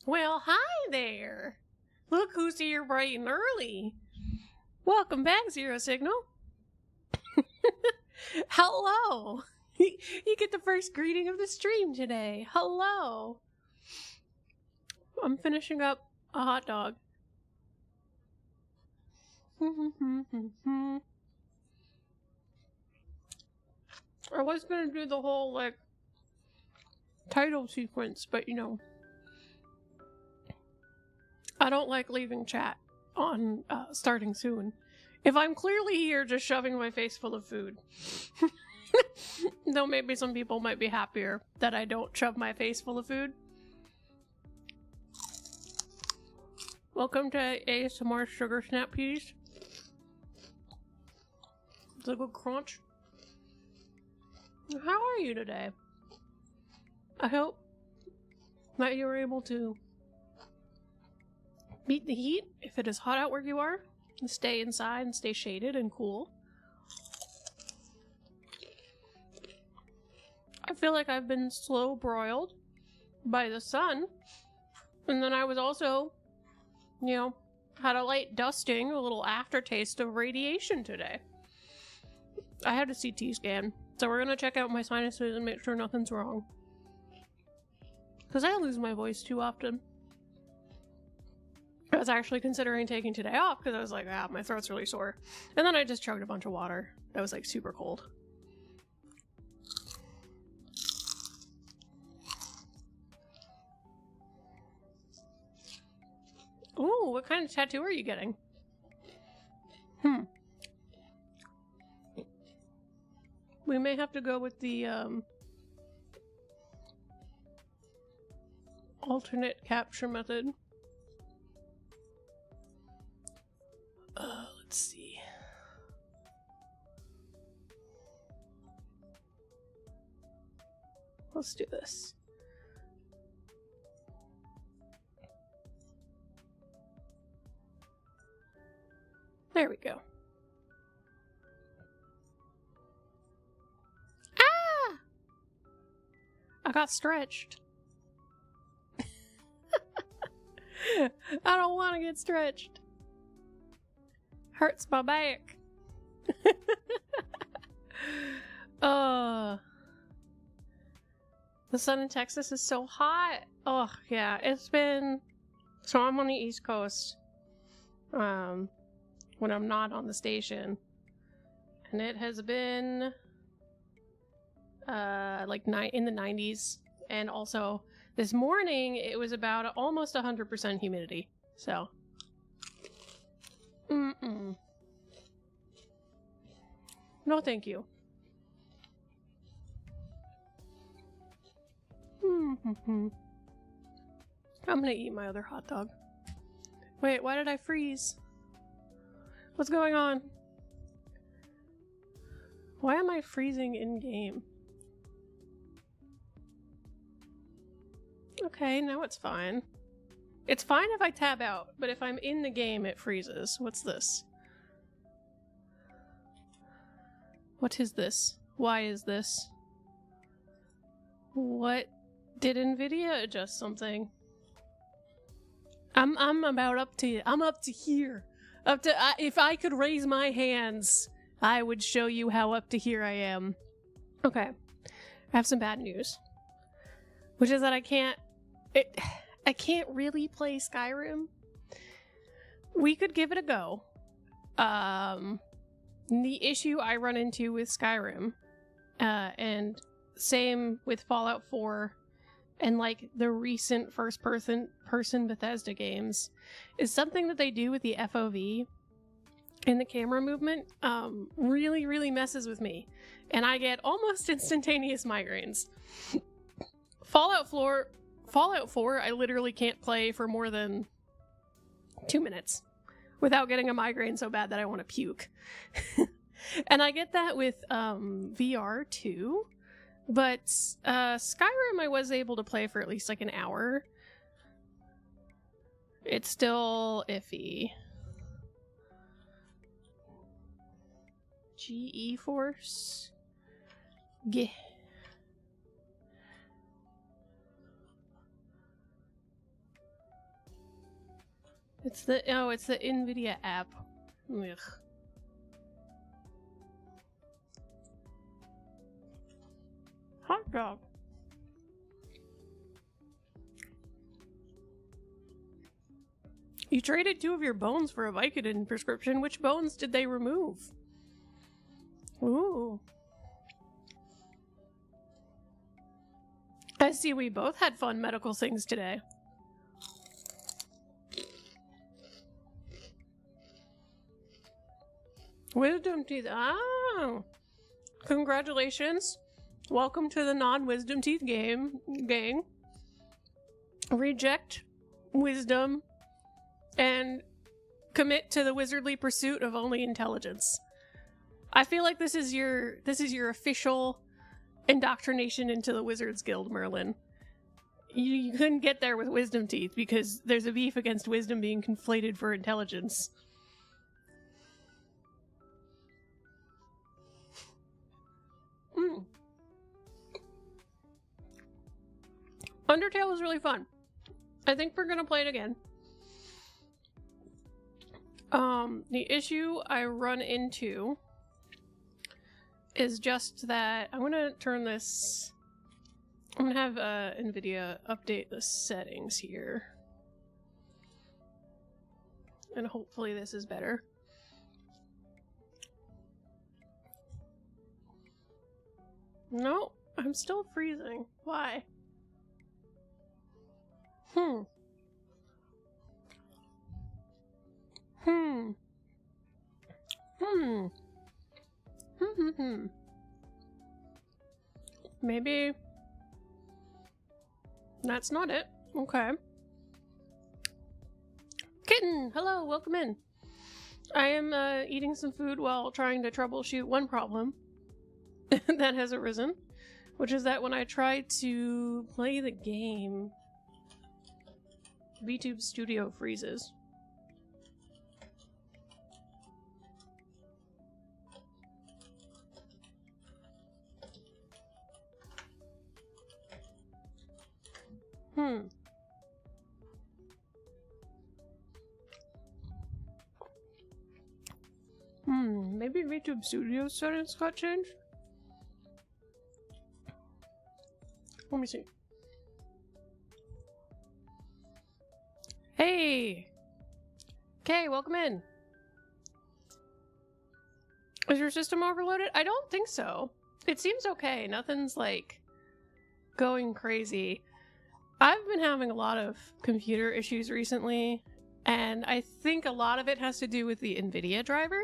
Well, hi there! Look who's here bright and early! Welcome back, Zero Signal! Hello! You get the first greeting of the stream today. Hello! I'm finishing up a hot dog. I was gonna do the whole, like, title sequence, but you know, I don't like leaving chat on starting soon. If I'm clearly here just shoving my face full of food. Though maybe some people might be happier that I don't shove my face full of food. Welcome to ASMR Sugar Snap Peas. It's a good crunch. How are you today? I hope that you were able to beat the heat if it is hot out where you are, and stay inside and stay shaded and cool. I feel like I've been slow broiled by the sun, and then I was also, you know, had a light dusting, a little aftertaste of radiation today. I had a CT scan, so we're gonna check out my sinuses and make sure nothing's wrong. Because I lose my voice too often. I was actually considering taking today off because I was like, my throat's really sore. And then I just chugged a bunch of water. That was like super cold. Ooh, what kind of tattoo are you getting? We may have to go with the alternate capture method. Let's see. Let's do this. There we go. Ah! I got stretched. I don't want to get stretched. Hurts my back. The sun in Texas is so hot. Oh, yeah, it's been... So I'm on the East Coast. When I'm not on the station. And it has been... like in the 90s. And also, this morning, it was about almost 100% humidity. So... No, thank you. I'm gonna eat my other hot dog. Wait, why did I freeze? What's going on? Why am I freezing in-game? Okay, now it's fine. It's fine if I tab out, but if I'm in the game, it freezes. What's this? What is this? Why is this? What? Did Nvidia adjust something? I'm about up to... I'm up to here. Up to... if I could raise my hands, I would show you how up to here I am. Okay. I have some bad news. Which is that I can't really play Skyrim. We could give it a go. The issue I run into with Skyrim, and same with Fallout 4, and like the recent first-person Bethesda games, is something that they do with the FOV and the camera movement really, really messes with me. And I get almost instantaneous migraines. Fallout 4, I literally can't play for more than 2 minutes without getting a migraine so bad that I want to puke. And I get that with VR too, but Skyrim I was able to play for at least like an hour. It's still iffy. GE Force? Geh. It's the NVIDIA app. Ugh. Hot dog. You traded 2 of your bones for a Vicodin prescription. Which bones did they remove? Ooh. I see we both had fun medical things today. Wisdom teeth. Oh! Congratulations. Welcome to the non-wisdom teeth gang. Reject wisdom and commit to the wizardly pursuit of only intelligence. I feel like this is your official indoctrination into the Wizards Guild, Merlin. You couldn't get there with wisdom teeth because there's a beef against wisdom being conflated for intelligence. Undertale was really fun. I think we're gonna play it again. The issue I run into is just that I'm gonna turn this. I'm gonna have NVIDIA update the settings here, and hopefully this is better. No, I'm still freezing. Why? Maybe that's not it. Okay. Kitten, hello, welcome in. I am eating some food while trying to troubleshoot one problem that has arisen, which is that when I try to play the game, VTube Studio freezes. Maybe VTube Studio settings got changed? Let me see. Hey! Okay, welcome in. Is your system overloaded? I don't think so. It seems okay. Nothing's like going crazy. I've been having a lot of computer issues recently, and I think a lot of it has to do with the NVIDIA driver,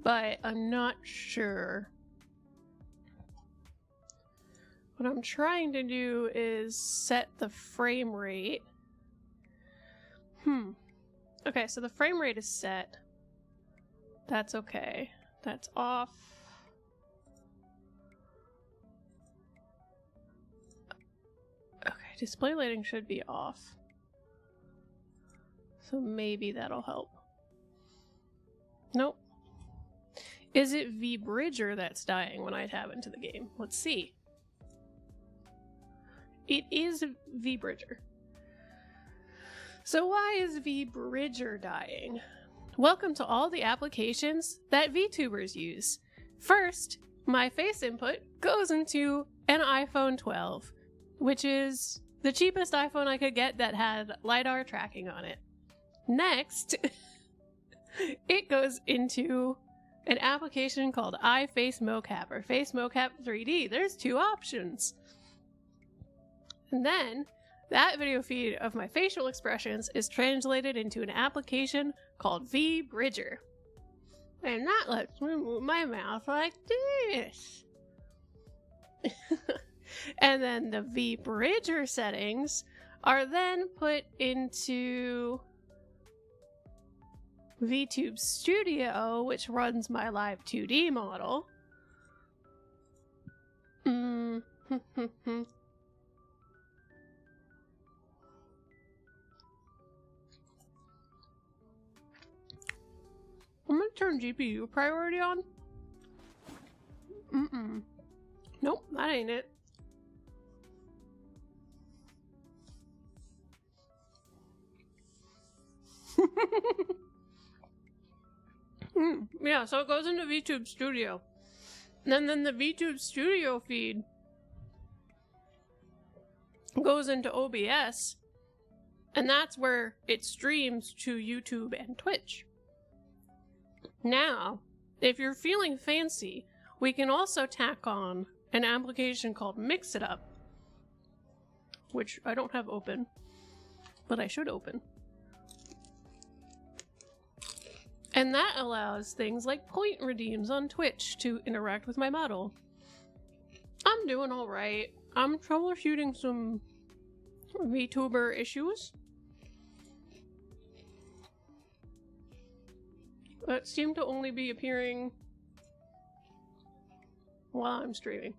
but I'm not sure. What I'm trying to do is set the frame rate. Okay, so the frame rate is set. That's okay. That's off. Okay, display lighting should be off. So maybe that'll help. Nope. Is it vBridger that's dying when I tab into the game? Let's see. It is vBridger. So why is vBridger dying? Welcome to all the applications that VTubers use. First, my face input goes into an iPhone 12, which is the cheapest iPhone I could get that had LiDAR tracking on it. Next, it goes into an application called iFace Mocap or Face Mocap 3D. There's 2 options. And then that video feed of my facial expressions is translated into an application called vBridger. And that lets me move my mouth like this. And then the vBridger settings are then put into VTube Studio, which runs my live 2D model. I'm gonna turn GPU priority on. Nope, that ain't it. Yeah, so it goes into VTube Studio. And then the VTube Studio feed goes into OBS. And that's where it streams to YouTube and Twitch. Now, if you're feeling fancy, we can also tack on an application called Mix It Up, which I don't have open, but I should open. And that allows things like point redeems on Twitch to interact with my model. I'm doing alright. I'm troubleshooting some VTuber issues that seem to only be appearing while I'm streaming.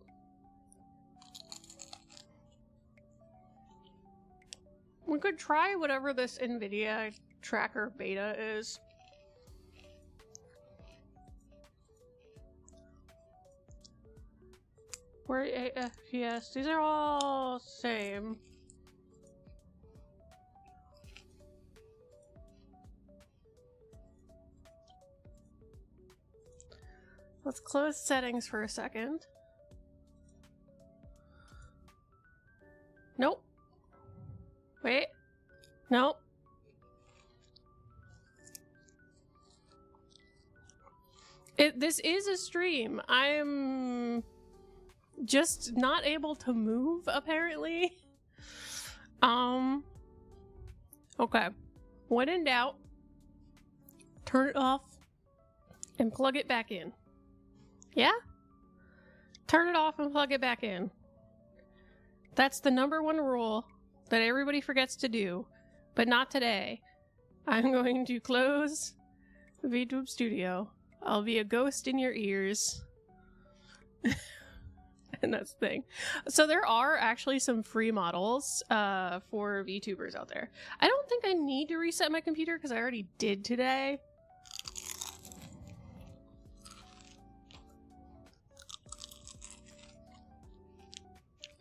We could try whatever this NVIDIA tracker beta is. Where AFPS, these are all same. Let's close settings for a second. Nope. Wait. Nope. This is a stream. I'm just not able to move, apparently. Okay. When in doubt, turn it off and plug it back in. Yeah? Turn it off and plug it back in. That's the #1 rule that everybody forgets to do, but not today. I'm going to close VTube Studio. I'll be a ghost in your ears. And that's the thing. So there are actually some free models for VTubers out there. I don't think I need to reset my computer because I already did today.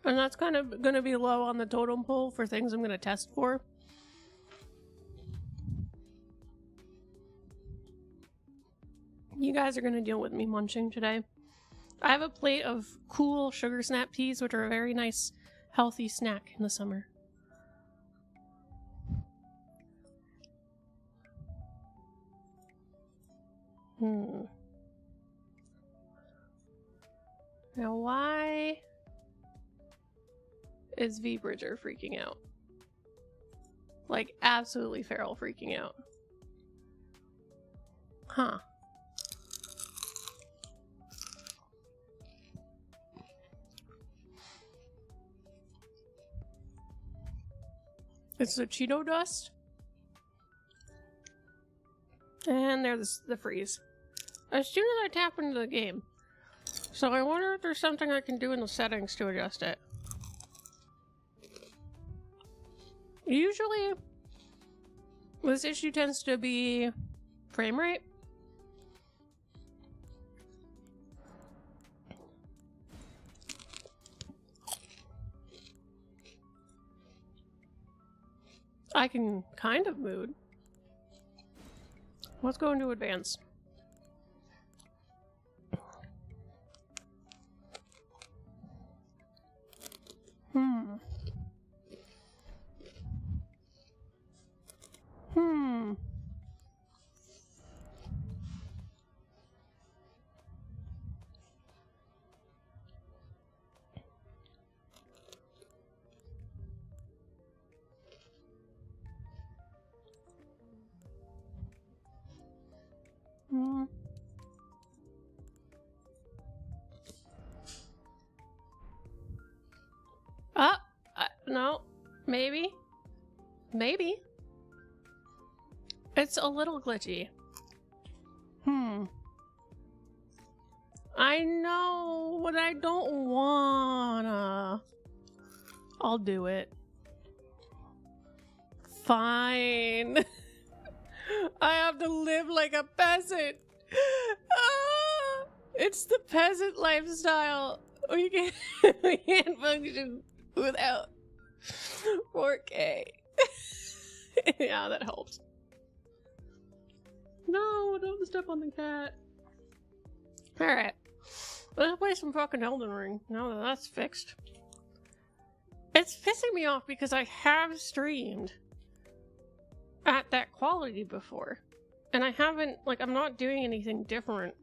And that's kind of going to be low on the totem pole for things I'm going to test for. You guys are going to deal with me munching today. I have a plate of cool sugar snap peas, which are a very nice, healthy snack in the summer. Now why is V-Bridger freaking out? Like, absolutely feral freaking out. Huh. It's the Cheeto dust. And there's the freeze. As soon as I tap into the game. So I wonder if there's something I can do in the settings to adjust it. Usually, this issue tends to be frame rate. I can kind of mood. Let's go into advanced. No, maybe. Maybe. It's a little glitchy. I know, but I don't wanna. I'll do it. Fine. I have to live like a peasant. It's the peasant lifestyle. We can't function without 4K. Yeah, that helps. No, don't step on the cat. Alright. Let's play some fucking Elden Ring, now that that's fixed. It's pissing me off because I have streamed at that quality before. And I haven't, like, I'm not doing anything different.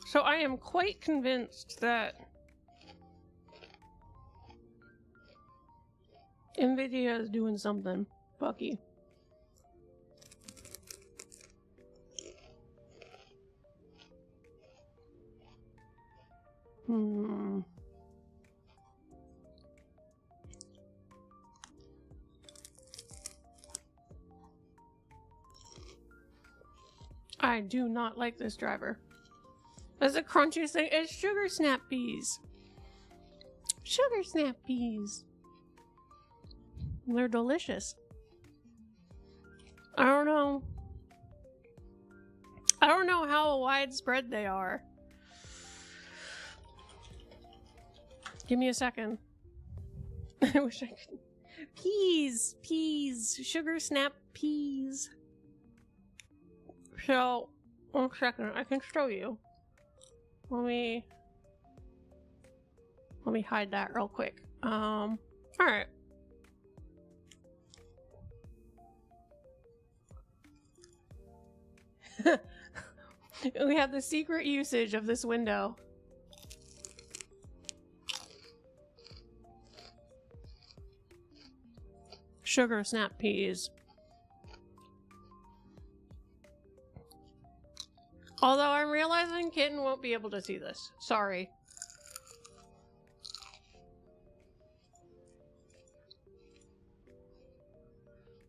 So I am quite convinced that Nvidia is doing something fucky. I do not like this driver. That's the crunchiest thing. It's sugar snap peas. Sugar snap peas. They're delicious. I don't know how widespread they are. Give me a second. I wish I could. Peas. Sugar snap peas. So, 1 second. I can show you. Let me hide that real quick. Alright. We have the secret usage of this window. Sugar snap peas. Although I'm realizing Kitten won't be able to see this. Sorry.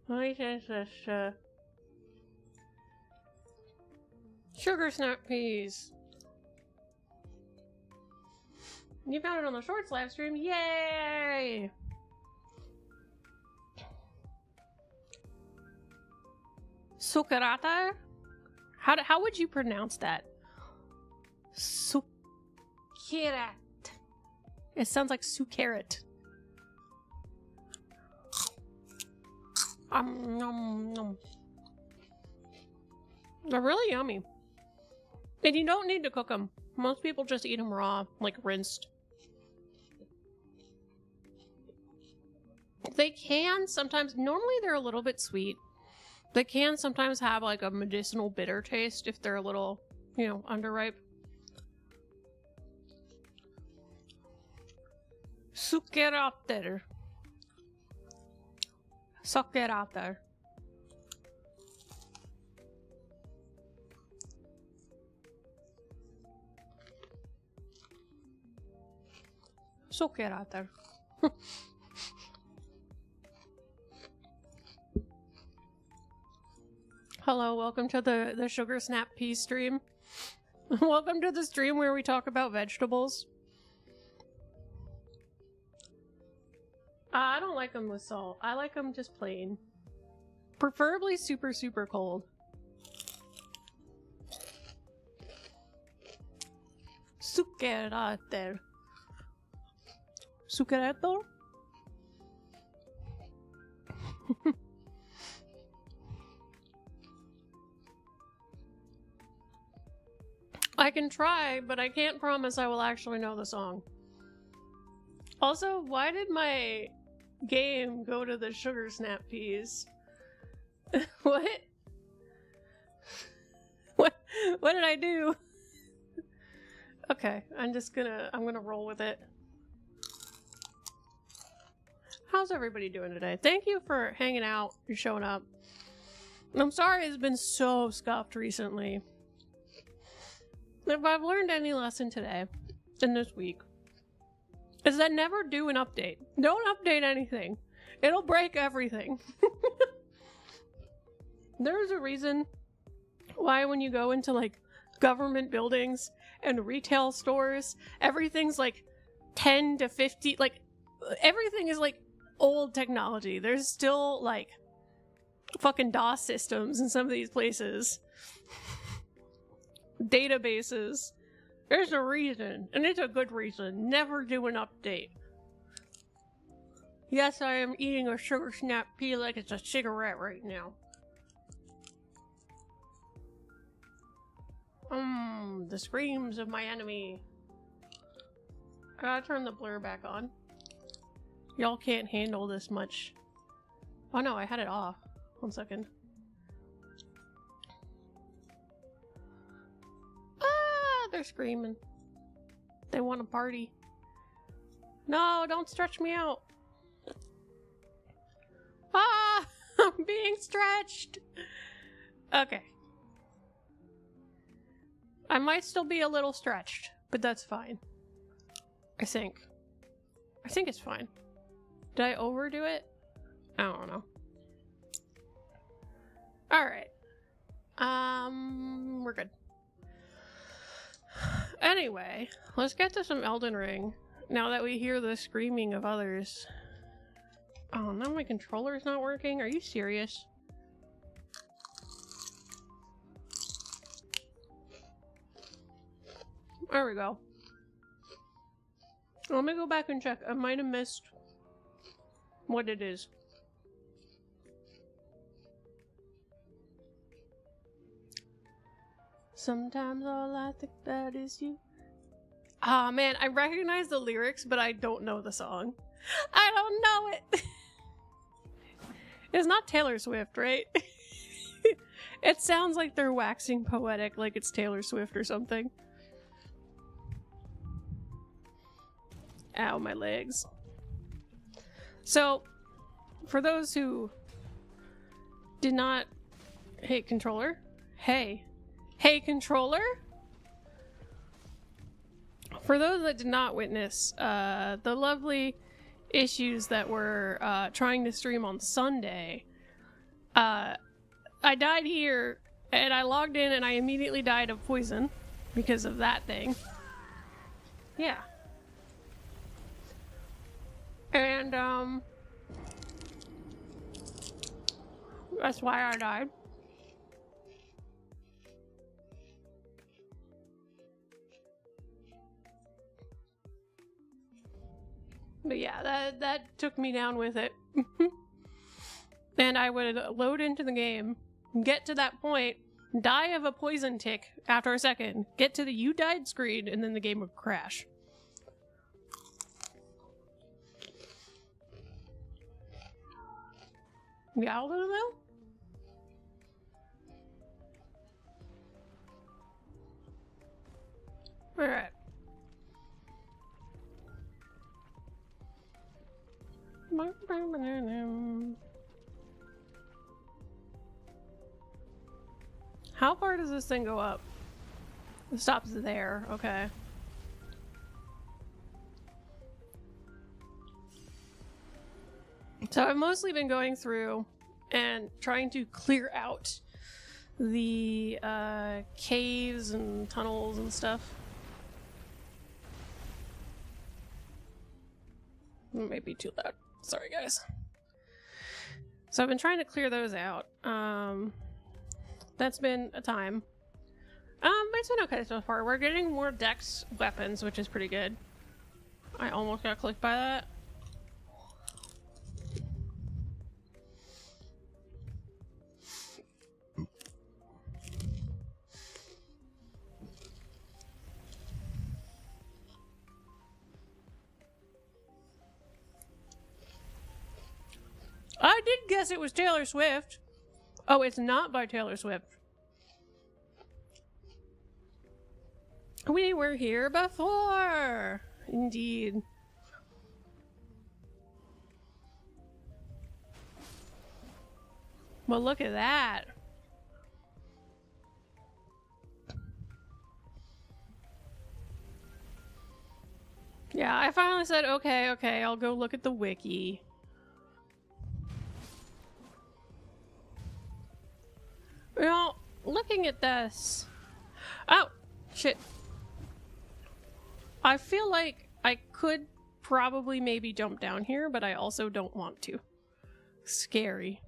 Let me change this, Sugar snap peas. You found it on the Shorts live stream. Yay! Sucarata? How would you pronounce that? Sucarat. It sounds like sucarat. Nom, nom. They're really yummy. And you don't need to cook them. Most people just eat them raw, like rinsed. They can sometimes, normally they're a little bit sweet. They can sometimes have like a medicinal bitter taste if they're a little, you know, underripe. Sucerater. Sucerater. Sucerater. Hello, welcome to the Sugar Snap Pea stream. Welcome to the stream where we talk about vegetables. I don't like them with salt. I like them just plain. Preferably super, super cold. Sucerater. Sucerator? I can try, but I can't promise I will actually know the song. Also, why did my game go to the Sugar Snap Peas? What? What did I do? Okay, I'm gonna roll with it. How's everybody doing today? Thank you for hanging out and showing up. I'm sorry it's been so scuffed recently. If I've learned any lesson today, in this week, is that never do an update. Don't update anything. It'll break everything. There's a reason why when you go into like government buildings and retail stores, everything's like 10 to 50, like everything is like old technology. There's still like fucking DOS systems in some of these places. Databases. There's a reason, and it's a good reason. Never do an update. Yes, I am eating a Sugar Snap Pea like it's a cigarette right now. The screams of my enemy. I gotta turn the blur back on. Y'all can't handle this much. Oh no, I had it off. 1 second. Ah, they're screaming. They want a party. No, don't stretch me out. Ah, I'm being stretched. Okay. I might still be a little stretched, but that's fine. I think it's fine. Did I overdo it? I don't know. Alright. We're good. Anyway, let's get to some Elden Ring. Now that we hear the screaming of others. Oh, now my controller's not working? Are you serious? There we go. Let me go back and check. I might have missed what it is. Sometimes all I think about is you. Ah, man, I recognize the lyrics, but I don't know the song. I don't know it! It's not Taylor Swift, right? It sounds like they're waxing poetic, like it's Taylor Swift or something. Ow, my legs. So, for those who did not... Hey, controller? Hey. Hey, controller? For those that did not witness the lovely issues that were trying to stream on Sunday, I died here, and I logged in and I immediately died of poison because of that thing. Yeah. And, that's why I died. But yeah, that took me down with it. And I would load into the game, get to that point, die of a poison tick after a second, get to the you died screen, and then the game would crash. Yeah, though? Alright. How far does this thing go up? It stops there, okay. So I've mostly been going through and trying to clear out the caves and tunnels and stuff. It might be too loud. Sorry, guys. So I've been trying to clear those out. That's been a time. But it's been okay so far. We're getting more dex weapons, which is pretty good. I almost got clicked by that. I did guess it was Taylor Swift. Oh, it's not by Taylor Swift. We were here before. Indeed. Well, look at that. Yeah, I finally said, okay, I'll go look at the wiki. Well, looking at this... Oh! Shit. I feel like I could probably maybe jump down here, but I also don't want to. Scary.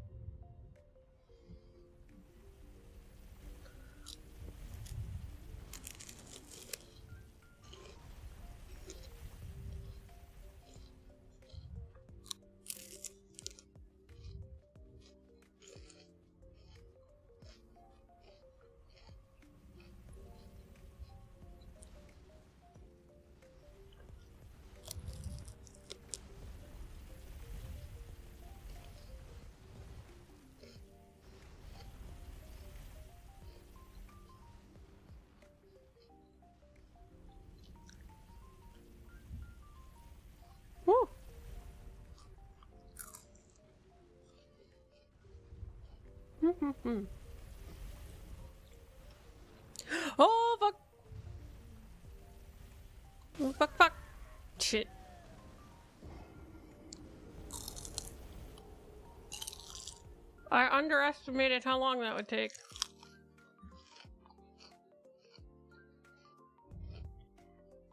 Oh, fuck. Oh, fuck, fuck. Shit. I underestimated how long that would take.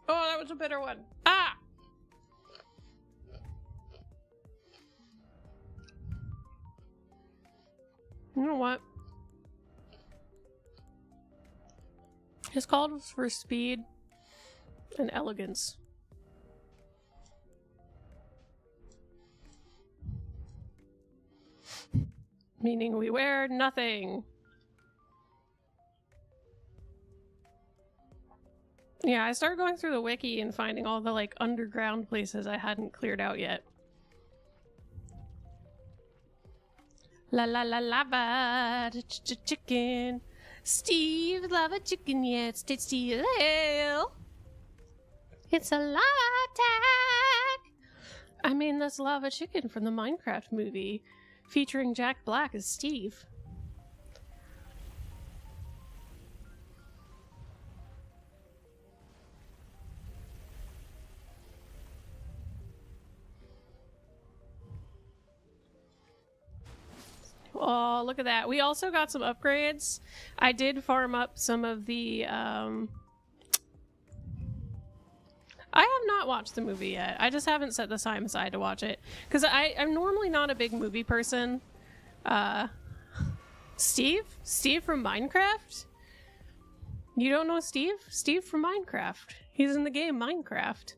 Oh, that was a bitter one. Ah! You know what? It's called for speed and elegance. Meaning we wear nothing. Yeah, I started going through the wiki and finding all the, like, underground places I hadn't cleared out yet. La la la lava chicken. Steve, lava chicken, yeah, it's still hell. It's a lava attack. I mean, that's lava chicken from the Minecraft movie, featuring Jack Black as Steve. Oh, look at that. We also got some upgrades. I did farm up some of the, I have not watched the movie yet. I just haven't set the time aside to watch it. Because I'm normally not a big movie person. Steve? Steve from Minecraft? You don't know Steve? Steve from Minecraft. He's in the game Minecraft.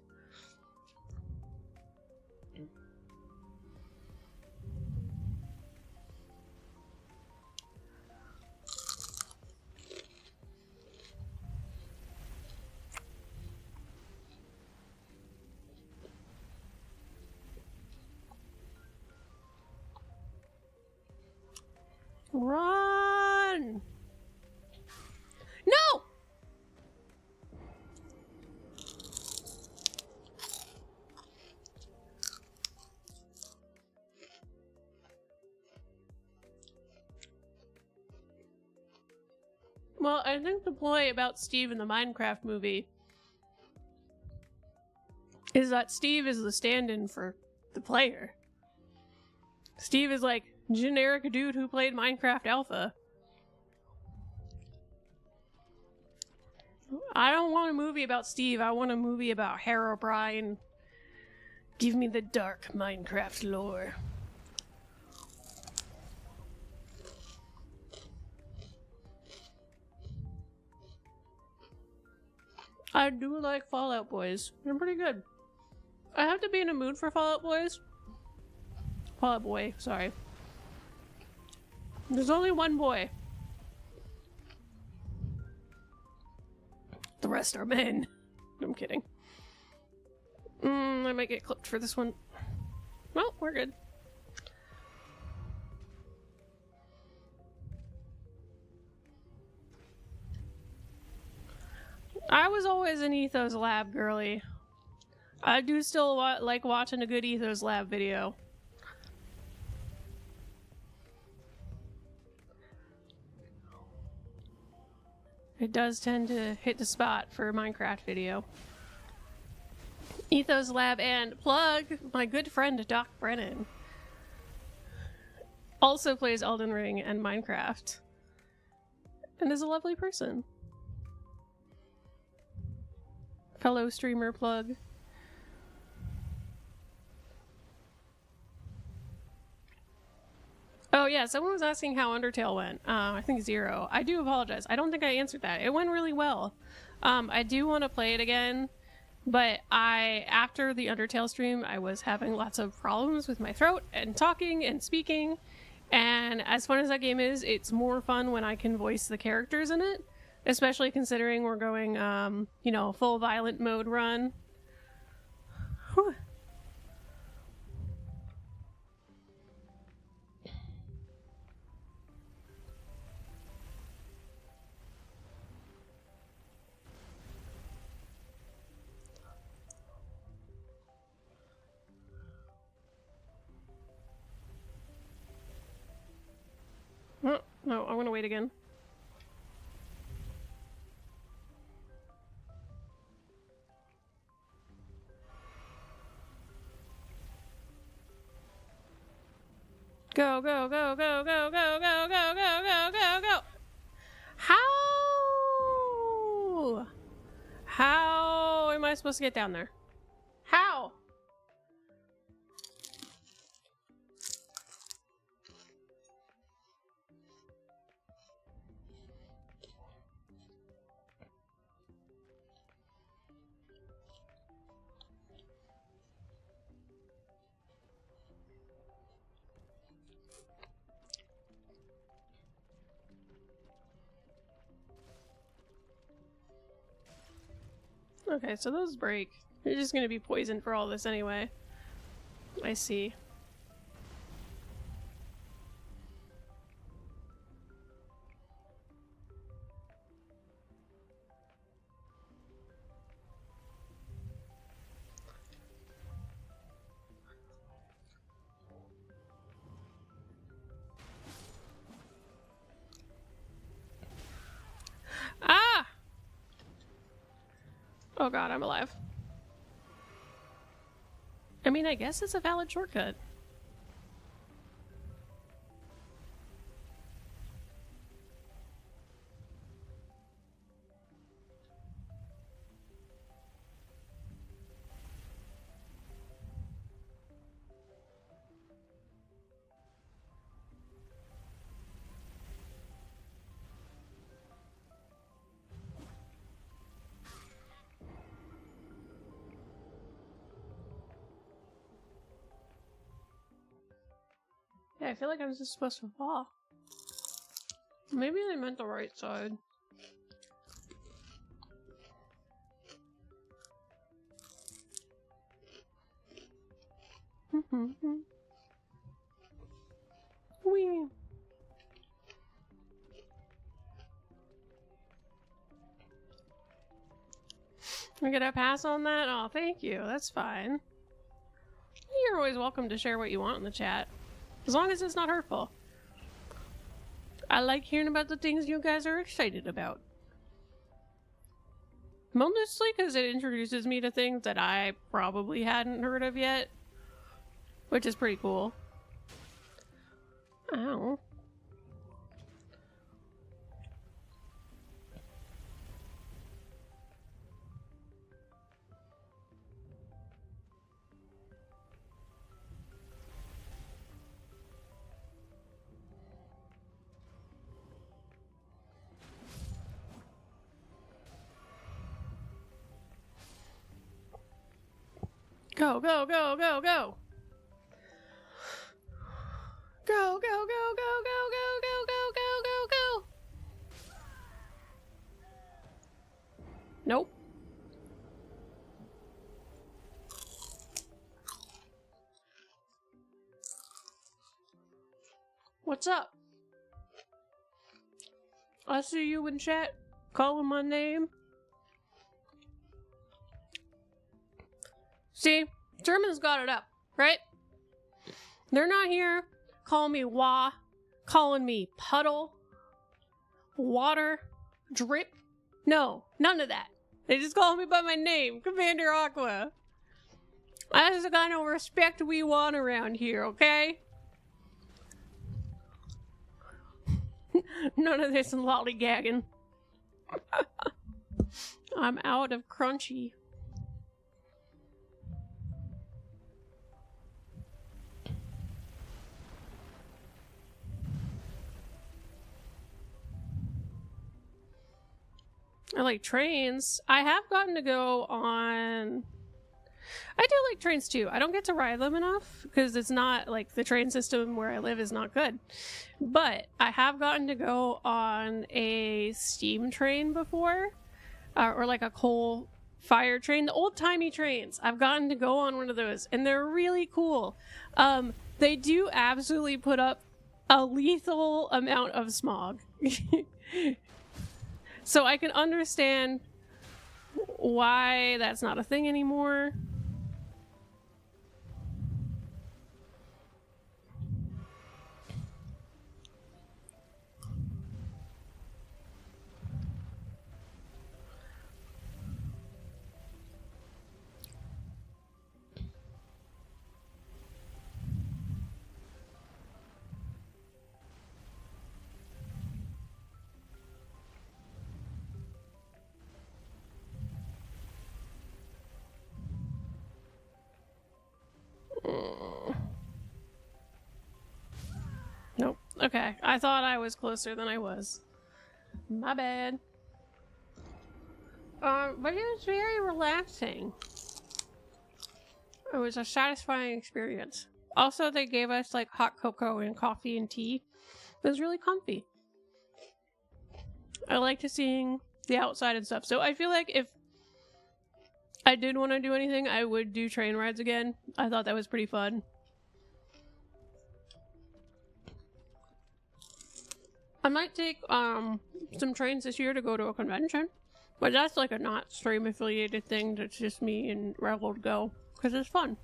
Run! No! Well, I think the ploy about Steve in the Minecraft movie is that Steve is the stand-in for the player. Steve is like generic dude who played Minecraft Alpha. I don't want a movie about Steve, I want a movie about Herobrine. Give me the dark Minecraft lore. I do like Fallout Boys. They're pretty good. I have to be in a mood for Fallout Boys. Fallout Boy, sorry. There's only one boy. The rest are men. I'm kidding. I might get clipped for this one. Well, we're good. I was always an Ethos Lab girly. I do still like watching a good Ethos Lab video. It does tend to hit the spot for a Minecraft video. Ethos Lab and plug my good friend Doc Brennan. Also plays Elden Ring and Minecraft. And is a lovely person. Fellow streamer plug. Oh yeah, someone was asking how Undertale went. I think 0. I do apologize. I don't think I answered that. It went really well. I do want to play it again, but after the Undertale stream, I was having lots of problems with my throat and talking and speaking. And as fun as that game is, it's more fun when I can voice the characters in it, especially considering we're going, you know, full violent mode run. Whew. No, I'm gonna wait again. Go, go, go, go, go, go, go, go, go, go, go, go! How? How am I supposed to get down there? How? Okay, so those break. You're just gonna be poisoned for all this anyway. I see. Ah! Oh god, I'm alive. I mean, I guess it's a valid shortcut. Yeah, I feel like I'm just supposed to fall. Maybe they meant the right side. Wee. I get a pass on that? Oh, thank you. That's fine. You're always welcome to share what you want in the chat. As long as it's not hurtful. I like hearing about the things you guys are excited about. Mostly because it introduces me to things that I probably hadn't heard of yet. Which is pretty cool. Ow. Go, go, go, go, go! Go, go, go, go, go, go, go, go, go, go, go! Nope. What's up? I see you in chat calling my name. See, Germans got it up, right? They're not here calling me wah, calling me puddle, water, drip. No, none of that. They just call me by my name, Commander Aqwah. That's the kind of respect we want around here, okay? None of this lollygagging. I'm out of crunchy. I like trains. I have gotten to go on... I do like trains too. I don't get to ride them enough because it's not like the train system where I live is not good. But I have gotten to go on a steam train before, or like a coal fire train. The old-timey trains. I've gotten to go on one of those and they're really cool. They do absolutely put up a lethal amount of smog. So I can understand why that's not a thing anymore. Okay, I thought I was closer than I was. My bad. But it was very relaxing. It was a satisfying experience. Also, they gave us like hot cocoa and coffee and tea. It was really comfy. I liked seeing the outside and stuff. So I feel like if I did want to do anything, I would do train rides again. I thought that was pretty fun. I might take some trains this year to go to a convention. But that's like a not stream affiliated thing. That's just me and Rebel to go. Because it's fun.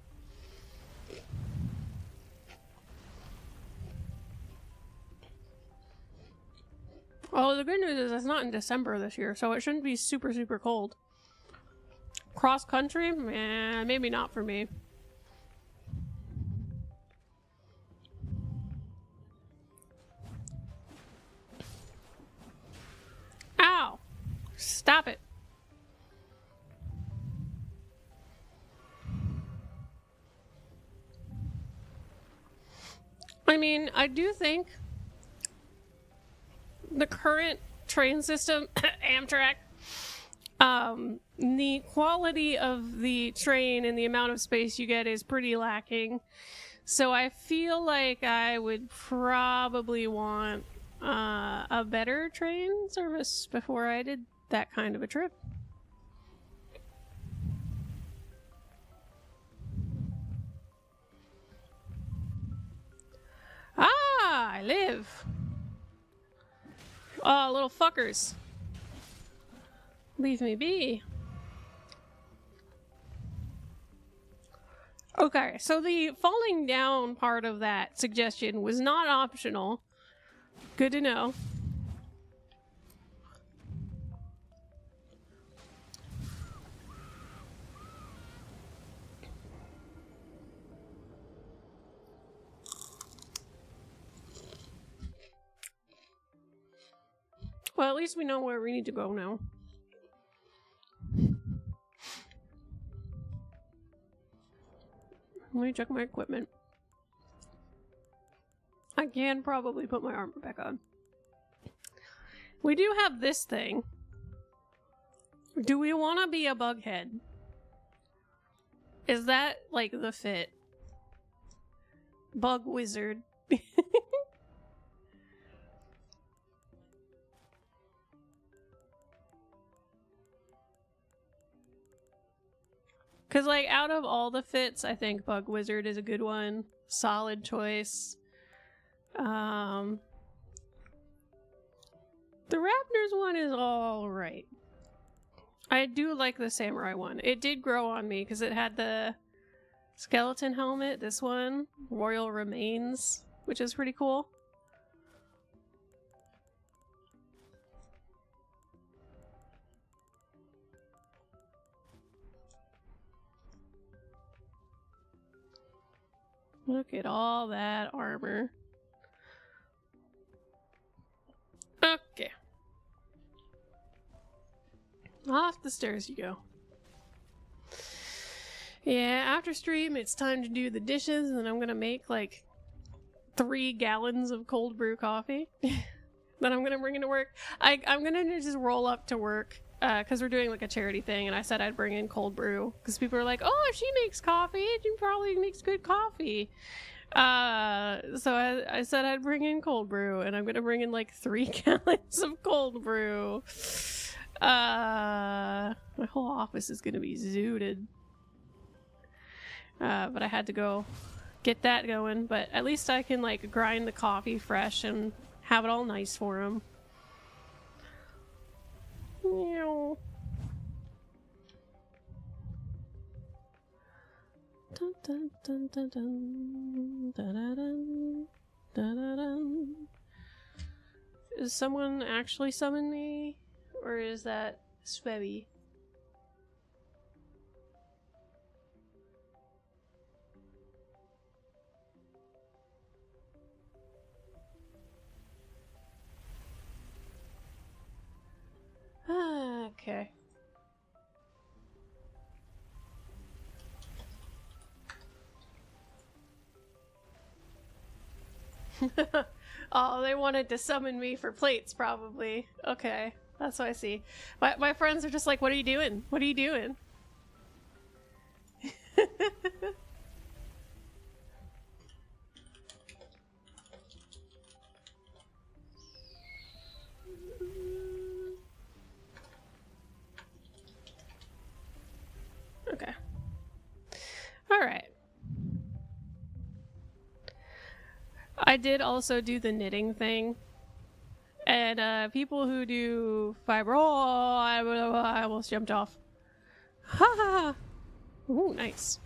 Oh, the good news is it's not in December this year, so it shouldn't be super, super cold. Cross country? Man, maybe not for me. Ow! Stop it. I mean, I do think the current train system, Amtrak, the quality of the train and the amount of space you get is pretty lacking. So I feel like I would probably want a better train service before I did that kind of a trip. Ah, I live. Oh, little fuckers. Leave me be. Okay, so the falling down part of that suggestion was not optional. Good to know. Well, at least we know where we need to go now. Let me check my equipment. I can probably put my armor back on. We do have this thing. Do we want to be a bughead? Is that like the fit? Bug wizard. Because, like, out of all the fits, I think Bug Wizard is a good one. Solid choice. The Raptors one is alright. I do like the Samurai one. It did grow on me because it had the skeleton helmet, this one, Royal Remains, which is pretty cool. Look at all that armor. Okay. Off the stairs you go. Yeah, after stream, it's time to do the dishes, and I'm gonna make like 3 gallons of cold brew coffee that I'm gonna bring into work. I'm gonna just roll up to work because we're doing like a charity thing, and I said I'd bring in cold brew because people are like, oh, if she makes coffee, she probably makes good coffee. So I said I'd bring in cold brew, and I'm gonna bring in like 3 gallons of cold brew. My whole office is gonna be zooted. But I had to go get that going, but at least I can like grind the coffee fresh and have it all nice for him. Meow. Dun, dun, dun, dun, dun, dun, dun, dun, dun, dun. Is someone actually summon me? Or is that Swebby? Okay. Oh, they wanted to summon me for plates, probably. Okay, that's what I see. My friends are just like, what are you doing? What are you doing? Okay. Alright. I did also do the knitting thing. And people who do fiber... Oh, I almost jumped off. Ha ha! Ooh, nice.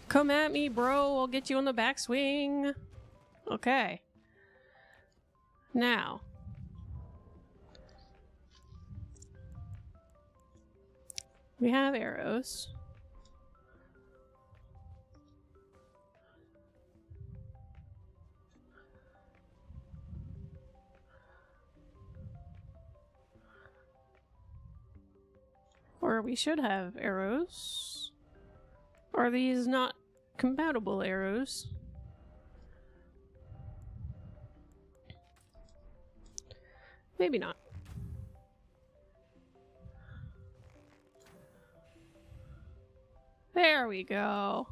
Come at me, bro. I'll get you on the backswing. Okay. Now. We have arrows. Or we should have arrows. Are these not compatible arrows? Maybe not. There we go.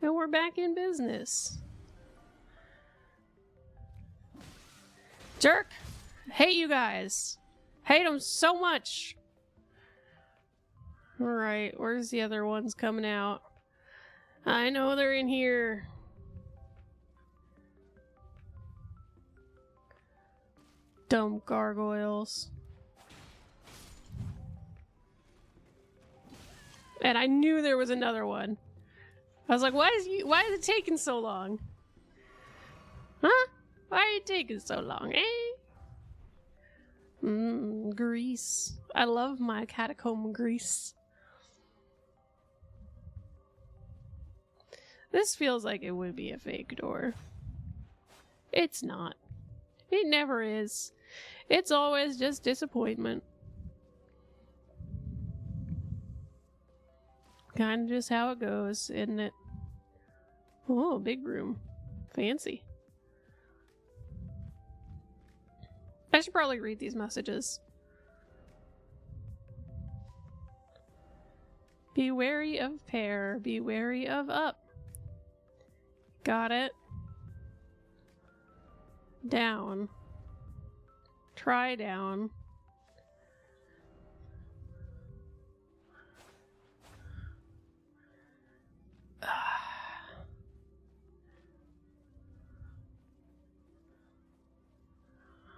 And we're back in business. Jerk! Hate you guys. Hate them so much. Alright, where's the other ones coming out? I know they're in here. Dumb gargoyles. And I knew there was another one. I was like, why is it taking so long? Huh? Why are you taking so long, eh? Grease. I love my catacomb grease. This feels like it would be a fake door. It's not. It never is. It's always just disappointment. Kind of just how it goes, isn't it? Oh, big room. Fancy. I should probably read these messages. Be wary of pear. Be wary of up. Got it. Down. Try down.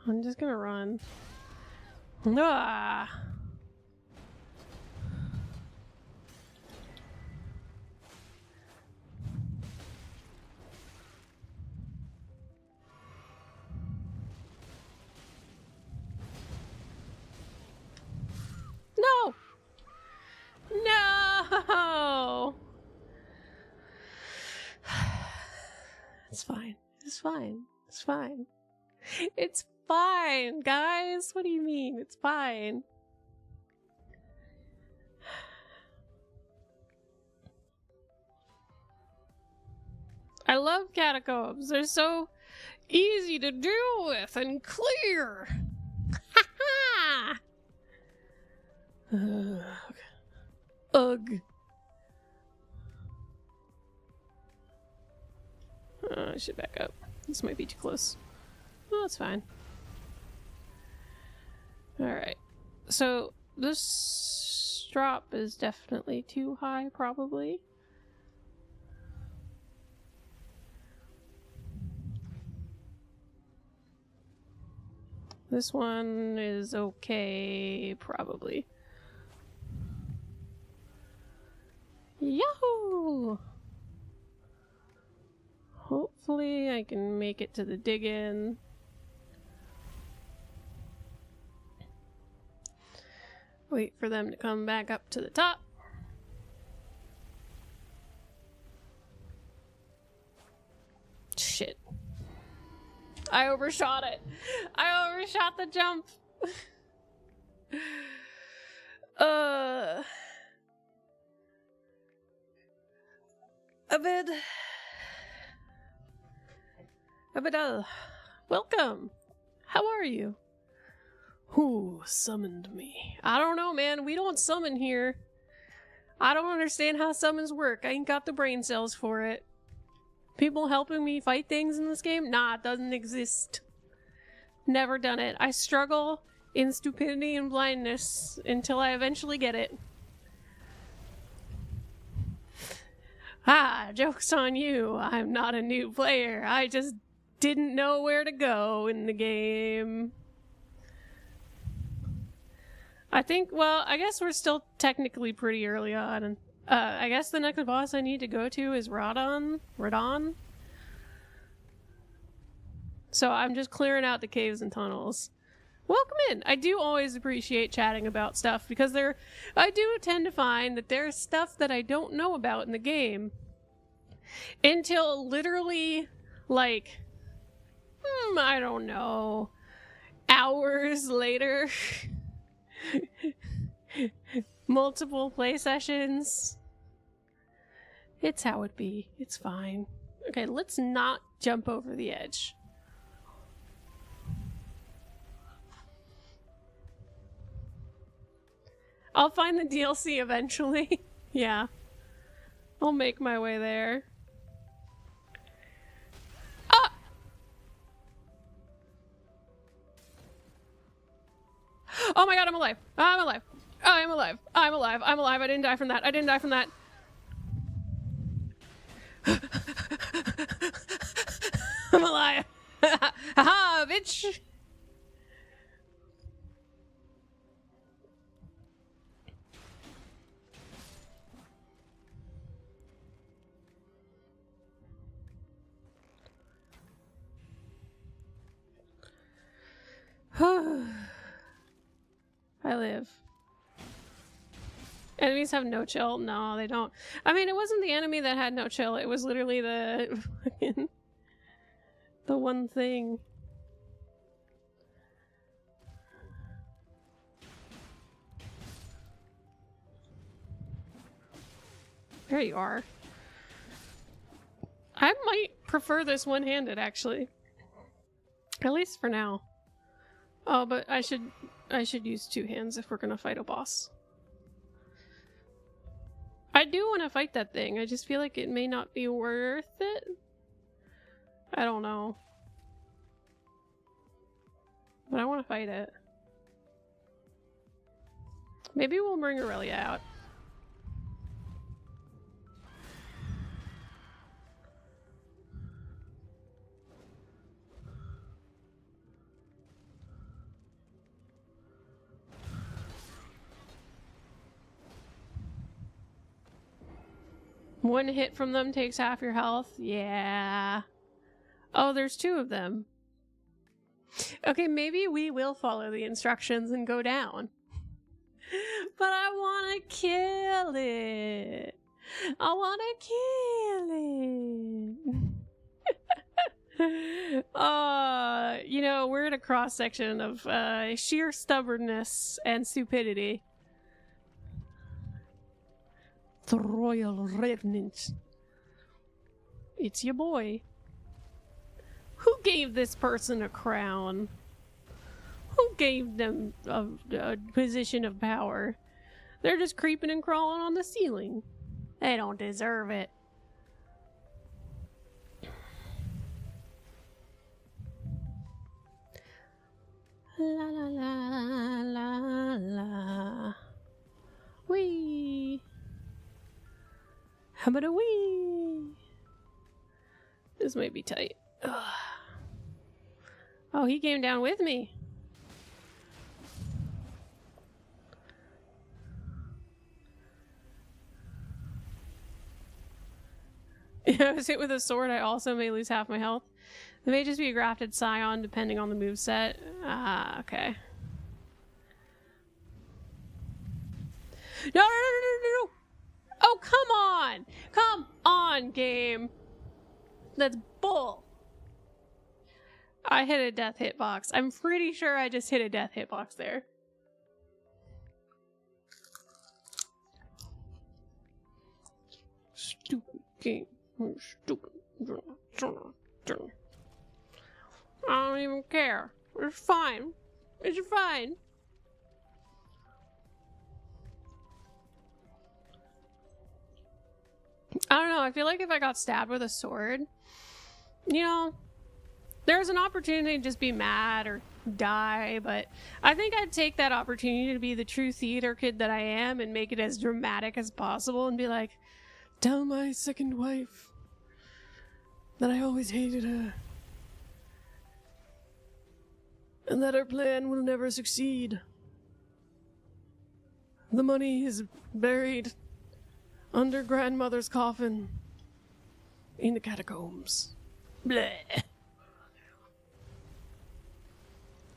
I'm just gonna run. Ah! No! No! It's fine. It's fine. It's fine. It's fine, guys. What do you mean? It's fine. I love catacombs. They're so easy to deal with and clear. Ha ha! Ugh. I should back up. This might be too close. Oh, that's fine. Alright. So, this drop is definitely too high, probably. This one is okay, probably. Yahoo! Hopefully I can make it to the dig-in. Wait for them to come back up to the top. Shit. I overshot it. I overshot the jump. Abed. Abedal. Welcome. How are you? Who summoned me? I don't know, man. We don't summon here. I don't understand how summons work. I ain't got the brain cells for it. People helping me fight things in this game? Nah, it doesn't exist. Never done it. I struggle in stupidity and blindness until I eventually get it. Ah, joke's on you. I'm not a new player. I just didn't know where to go in the game. I think, well, I guess we're still technically pretty early on. I guess the next boss I need to go to is Radon. So I'm just clearing out the caves and tunnels. Welcome in. I do always appreciate chatting about stuff because I do tend to find that there's stuff that I don't know about in the game until literally, like, I don't know, hours later. Multiple play sessions. It's how it be. It's fine. Okay, let's not jump over the edge. I'll find the DLC eventually. Yeah. I'll make my way there. Ah! Oh my god, I'm alive. I'm alive. I'm alive. I'm alive. I'm alive. I didn't die from that. I didn't die from that. I'm alive. Haha, bitch. I live. Enemies have no chill? No, they don't. I mean, it wasn't the enemy that had no chill. It was literally the the one thing. There you are. I might prefer this one-handed, actually. At least for now. Oh, but I should use two hands if we're gonna fight a boss. I do want to fight that thing. I just feel like it may not be worth it. I don't know. But I want to fight it. Maybe we'll bring Aurelia out. One hit from them takes half your health. Yeah. Oh, there's two of them. Okay, maybe we will follow the instructions and go down. But I want to kill it. I want to kill it. You know, we're in a cross section of sheer stubbornness and stupidity. The Royal Revenant. It's your boy. Who gave this person a crown? Who gave them a position of power? They're just creeping and crawling on the ceiling. They don't deserve it. La la la la la. Wee. How about a wee? This might be tight. Ugh. Oh, he came down with me. If I was hit with a sword, I also may lose half my health. It may just be a grafted scion depending on the moveset. Ah, okay. No, no, no, no, no, no! Oh, come on! Come on, game! That's bull! I hit a death hitbox. I'm pretty sure I just hit a death hitbox there. Stupid game. Stupid. I don't even care. It's fine. It's fine. I don't know. I feel like if I got stabbed with a sword, you know, there's an opportunity to just be mad or die, but I think I'd take that opportunity to be the true theater kid that I am and make it as dramatic as possible and be like, tell my second wife that I always hated her and that her plan will never succeed. The money is buried under grandmother's coffin in the catacombs. Bleh.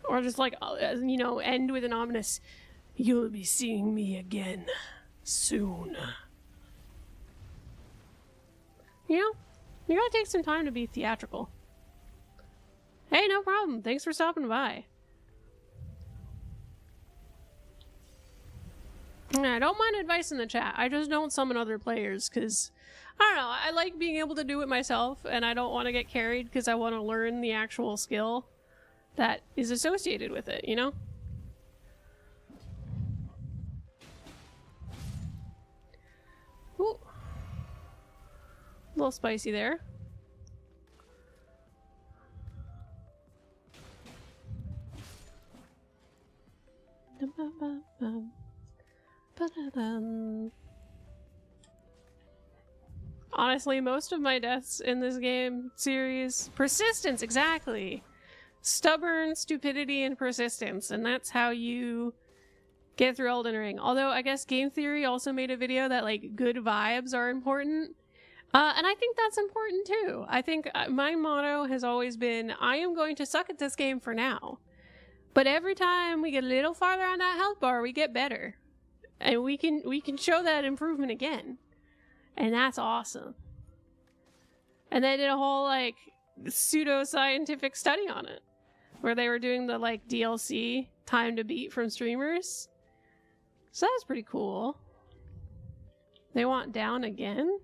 Or just like, you know, end with an ominous, you'll be seeing me again soon. You know, you gotta take some time to be theatrical. Hey, no problem. Thanks for stopping by. I don't mind advice in the chat. I just don't summon other players because, I don't know, I like being able to do it myself and I don't want to get carried because I want to learn the actual skill that is associated with it, you know? Ooh. A little spicy there. Honestly, most of my deaths in this game series, persistence, exactly. Stubborn stupidity and persistence, and that's how you get through Elden Ring. Although I guess Game Theory also made a video that like good vibes are important, and I think that's important too. I think my motto has always been, I am going to suck at this game for now, but every time we get a little farther on that health bar, we get better, and we can show that improvement again, and that's awesome. And they did a whole like pseudo-scientific study on it, where they were doing the like DLC time to beat from streamers. So that's pretty cool. They want down again?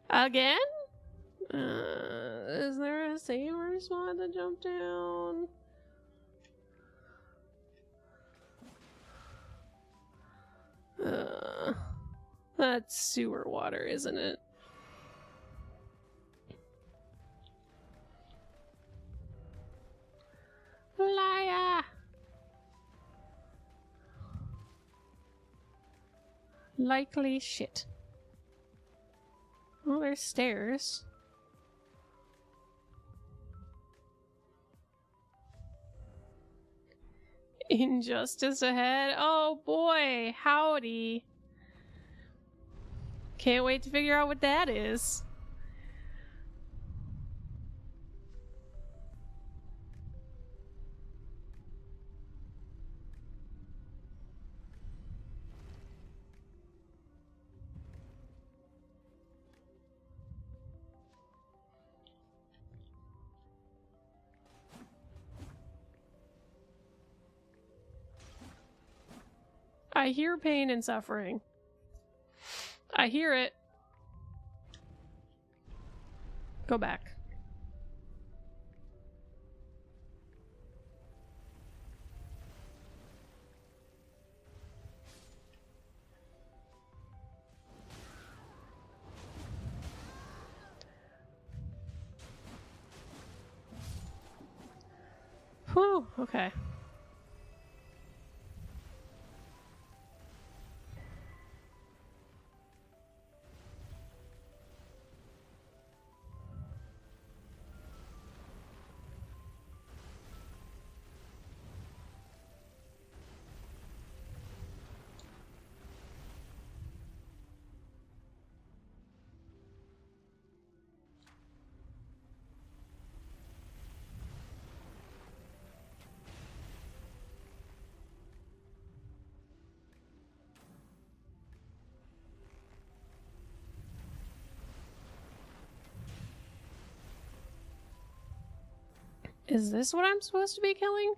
Again? Is there a saver spot to jump down? That's sewer water, isn't it? Liar! Likely shit. Oh, there's stairs. Injustice ahead. Oh boy, howdy. Can't wait to figure out what that is. I hear pain and suffering. I hear it. Go back. Whew, okay. Is this what I'm supposed to be killing?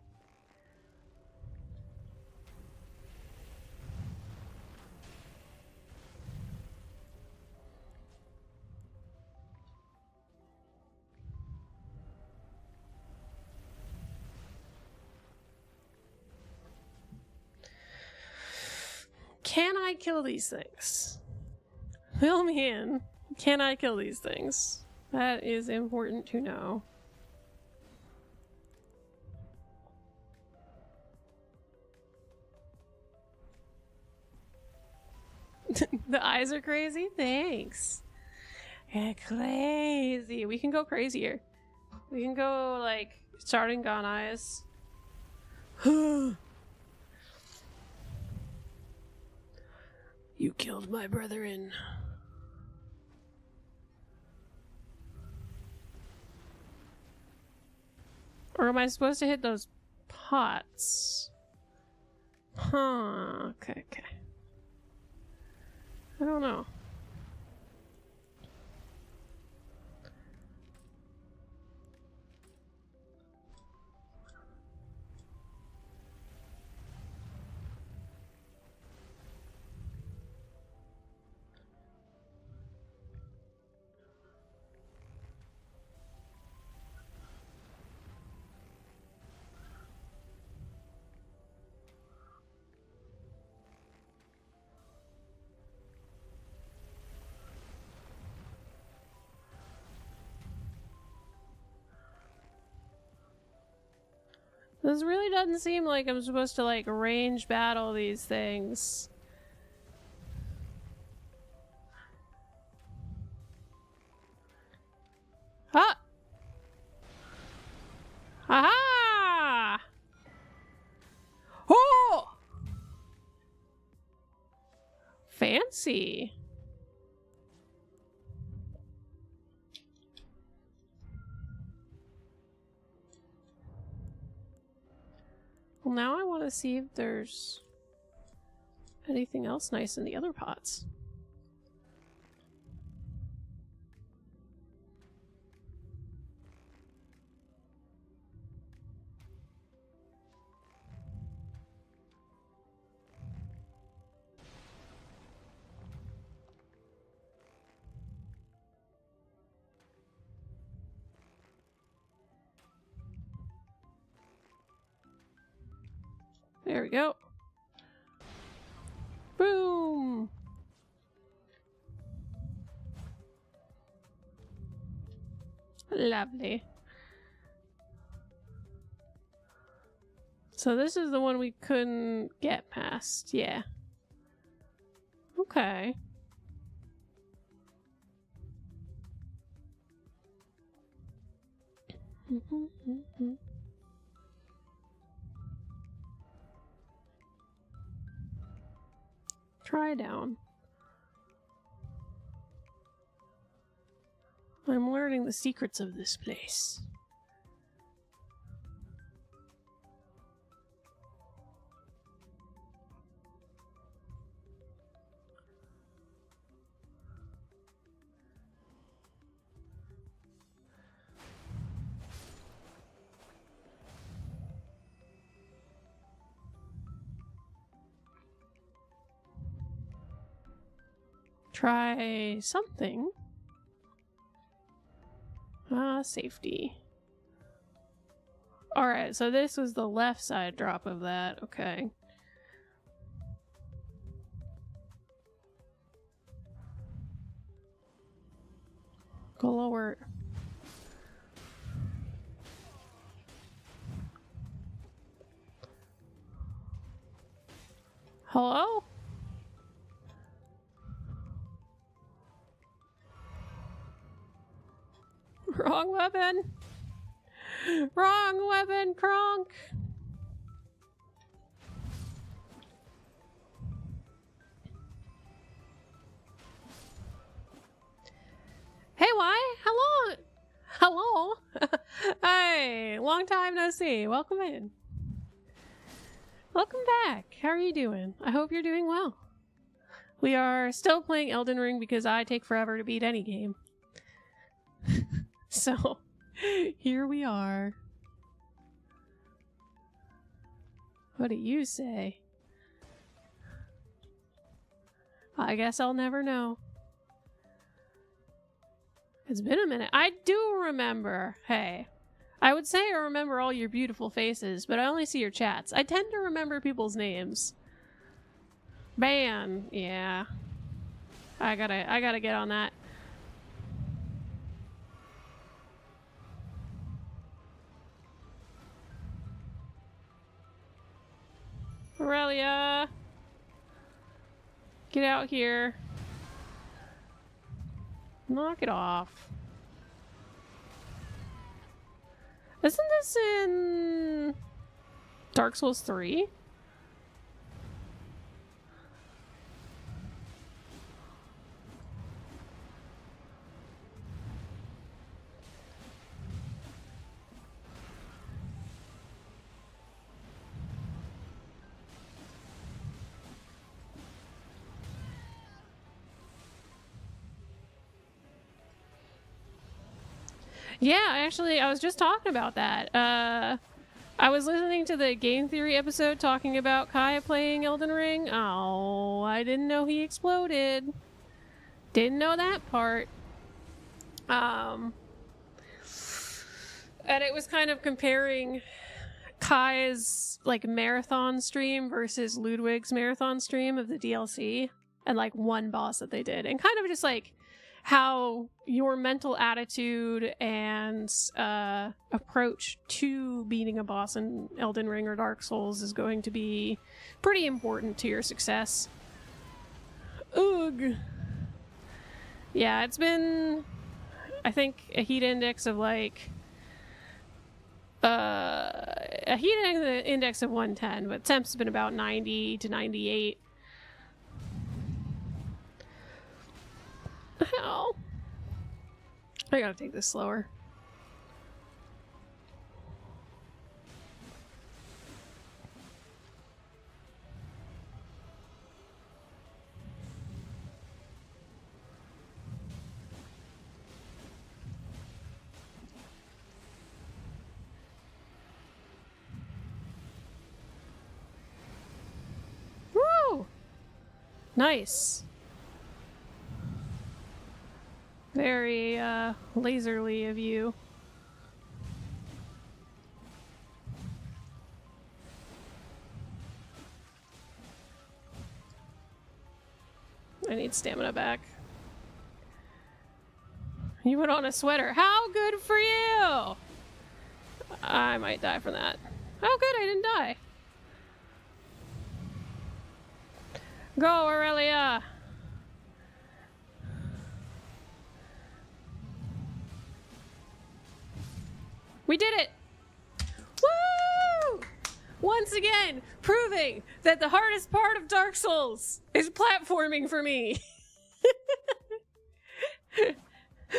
Can I kill these things? Fill me in. Can I kill these things? That is important to know. The eyes are crazy? Thanks. Yeah, crazy. We can go crazier. We can go, like, starting gone eyes. You killed my brethren. Or am I supposed to hit those pots? Huh. Okay, okay. I don't know. This really doesn't seem like I'm supposed to, like, range battle these things. Ha! Aha! Oh! Fancy. Well, now I want to see if there's anything else nice in the other pots. There we go. Boom! Lovely. So this is the one we couldn't get past. Yeah. Okay. Try down. I'm learning the secrets of this place. Try something. Safety. Alright, so this was the left side drop of that. Okay. Go lower. Hello? Wrong weapon! Wrong weapon, Kronk! Hey, why? Hello! Hello! Hey, long time no see. Welcome in. Welcome back. How are you doing? I hope you're doing well. We are still playing Elden Ring because I take forever to beat any game. So, here we are. What do you say? I guess I'll never know. It's been a minute. I do remember. Hey, I would say I remember all your beautiful faces, but I only see your chats. I tend to remember people's names. Ban. Yeah. I gotta get on that. Aurelia! Get out here. Knock it off. Isn't this in Dark Souls 3? Yeah, actually, I was just talking about that. I was listening to the Game Theory episode talking about Kaya playing Elden Ring. Oh, I didn't know he exploded. Didn't know that part. And it was kind of comparing Kai's like marathon stream versus Ludwig's marathon stream of the DLC and like one boss that they did, and kind of just like how your mental attitude and approach to beating a boss in Elden Ring or Dark Souls is going to be pretty important to your success. Ugh. Yeah, it's been, I think, a heat index of like a heat index of 110, but temps has been about 90 to 98. Ow. I gotta take this slower. Woo! Nice. Very, laserly of you. I need stamina back. You put on a sweater. How good for you! I might die from that. Oh good, I didn't die. Go, Aurelia! We did it! Woo! Once again, proving that the hardest part of Dark Souls is platforming for me.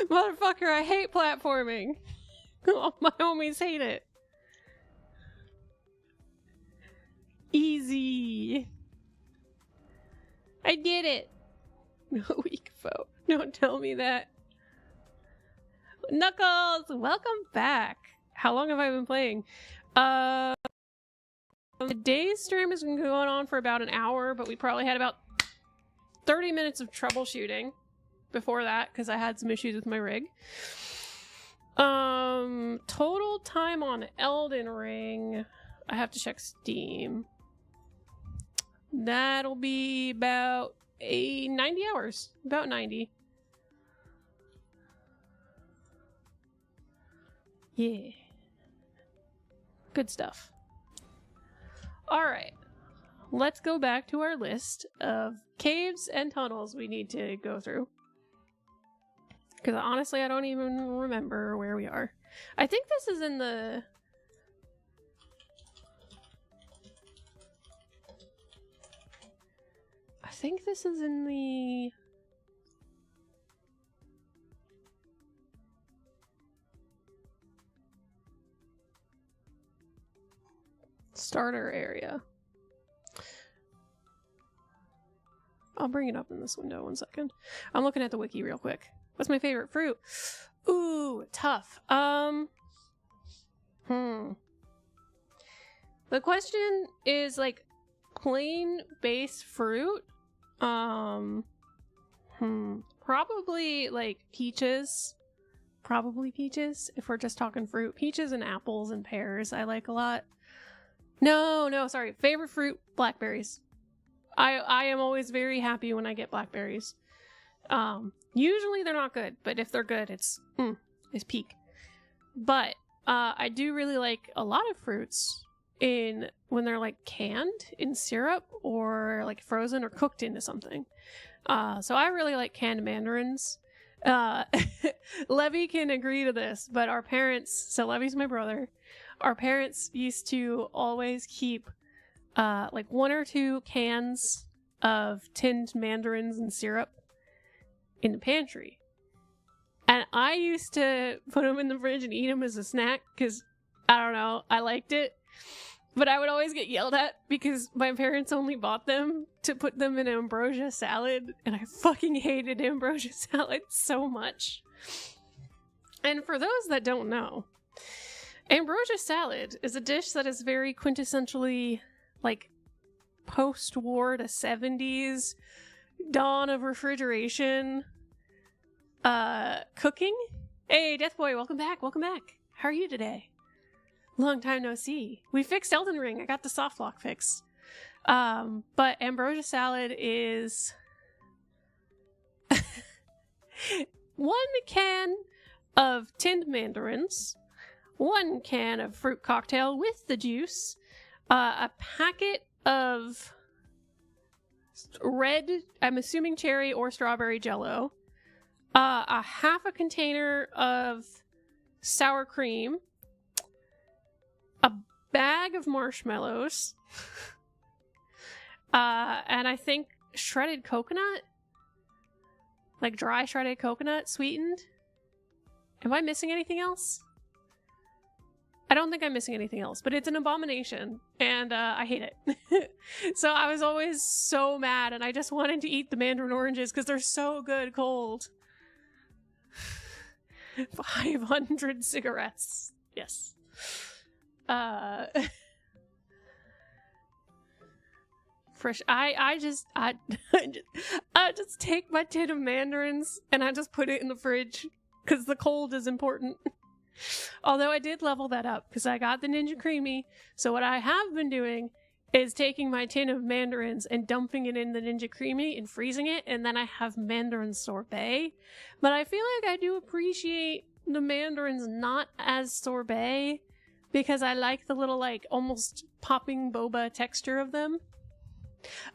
Motherfucker, I hate platforming. All my homies hate it. Easy. I did it. No weak foe. Don't tell me that. Knuckles, welcome back. How long have I been playing? The day's stream has been going on for about an hour, but we probably had about 30 minutes of troubleshooting before that because I had some issues with my rig. Total time on Elden Ring, I have to check Steam. That'll be about 90 hours. About 90. Yeah. Good stuff. Alright. Let's go back to our list of caves and tunnels we need to go through. Because honestly, I don't even remember where we are. I think this is in the... I think this is in the... starter area. I'll bring it up in this window 1 second. I'm looking at the wiki real quick. What's my favorite fruit? Ooh, tough. The question is like plain base fruit. Probably like peaches. Probably peaches if we're just talking fruit. Peaches and apples and pears I like a lot. No, sorry. Favorite fruit, blackberries. I am always very happy when I get blackberries. Usually they're not good, but if they're good, it's peak. But I do really like a lot of fruits when they're like canned in syrup or like frozen or cooked into something. So I really like canned mandarins. Levy can agree to this, but our parents, so Levy's my brother, our parents used to always keep like 1 or 2 cans of tinned mandarins and syrup in the pantry. And I used to put them in the fridge and eat them as a snack because, I don't know, I liked it. But I would always get yelled at because my parents only bought them to put them in ambrosia salad. And I fucking hated ambrosia salad so much. And for those that don't know, ambrosia salad is a dish that is very quintessentially like post-war to 70s, dawn of refrigeration, cooking. Hey, Death Boy, welcome back. How are you today? Long time no see. We fixed Elden Ring. I got the soft lock fix. But ambrosia salad is 1 can of tinned mandarins, 1 can of fruit cocktail with the juice, a packet of red, I'm assuming cherry or strawberry jello, a half a container of sour cream, a bag of marshmallows, and I think shredded coconut, like dry shredded coconut, sweetened. Am I missing anything else? I don't think I'm missing anything else, but it's an abomination, and I hate it. So I was always so mad, and I just wanted to eat the mandarin oranges because they're so good cold. 500 cigarettes. Yes. Fresh. I just take my tin of mandarins and I just put it in the fridge because the cold is important. Although I did level that up because I got the Ninja Creamy. So what I have been doing is taking my tin of mandarins and dumping it in the Ninja Creamy and freezing it, and then I have mandarin sorbet. But I feel like I do appreciate the mandarins not as sorbet because I like the little, like, almost popping boba texture of them.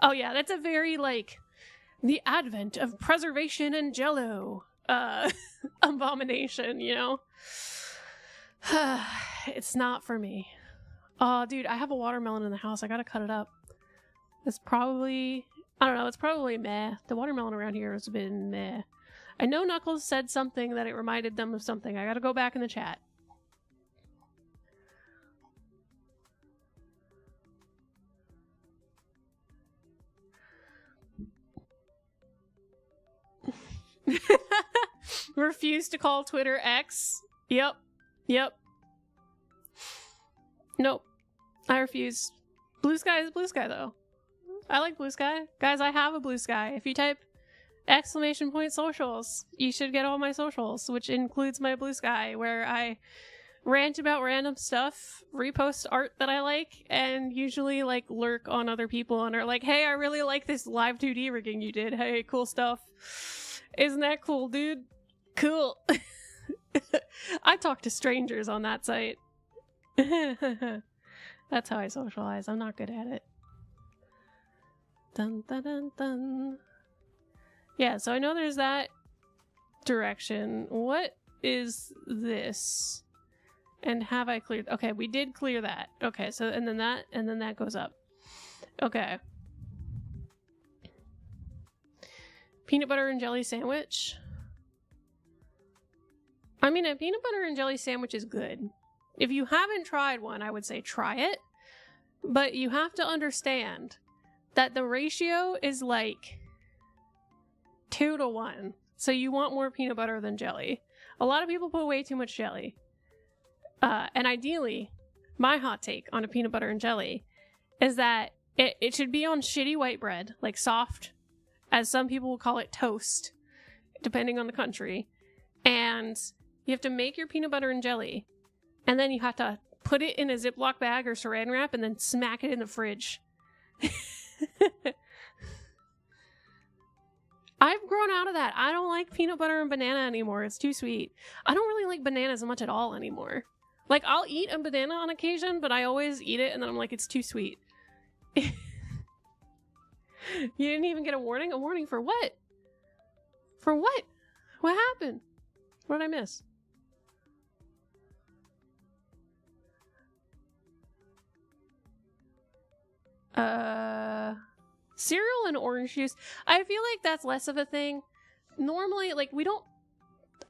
Oh yeah, that's a very, like, the advent of preservation and jello abomination, you know? It's not for me. Oh, dude, I have a watermelon in the house. I gotta cut it up. It's probably... I don't know, it's probably meh. The watermelon around here has been meh. I know Knuckles said something that it reminded them of something. I gotta go back in the chat. Refuse to call Twitter X. Yep. Nope. I refuse. Blue Sky is Blue Sky, though. I like Blue Sky. Guys, I have a Blue Sky. If you type !socials, you should get all my socials, which includes my Blue Sky, where I rant about random stuff, repost art that I like, and usually, like, lurk on other people and are like, hey, I really like this live 2D rigging you did. Hey, cool stuff. Isn't that cool, dude? Cool. I talk to strangers on that site. That's how I socialize. I'm not good at it. Dun dun dun dun. Yeah, so I know there's that direction. What is this? And have I cleared? Okay, we did clear that. Okay, so and then that goes up. Okay. Peanut butter and jelly sandwich. I mean, a peanut butter and jelly sandwich is good. If you haven't tried one, I would say try it. But you have to understand that the ratio is like 2 to 1. So you want more peanut butter than jelly. A lot of people put way too much jelly. And ideally, my hot take on a peanut butter and jelly is that it should be on shitty white bread, like soft, as some people will call it, toast, depending on the country. And you have to make your peanut butter and jelly, and then you have to put it in a Ziploc bag or saran wrap and then smack it in the fridge. I've grown out of that. I don't like peanut butter and banana anymore. It's too sweet. I don't really like bananas much at all anymore. Like, I'll eat a banana on occasion, but I always eat it and then I'm like, it's too sweet. You didn't even get a warning? A warning for what? For what? What happened? What did I miss? Cereal and orange juice. I feel like that's less of a thing. Normally, like,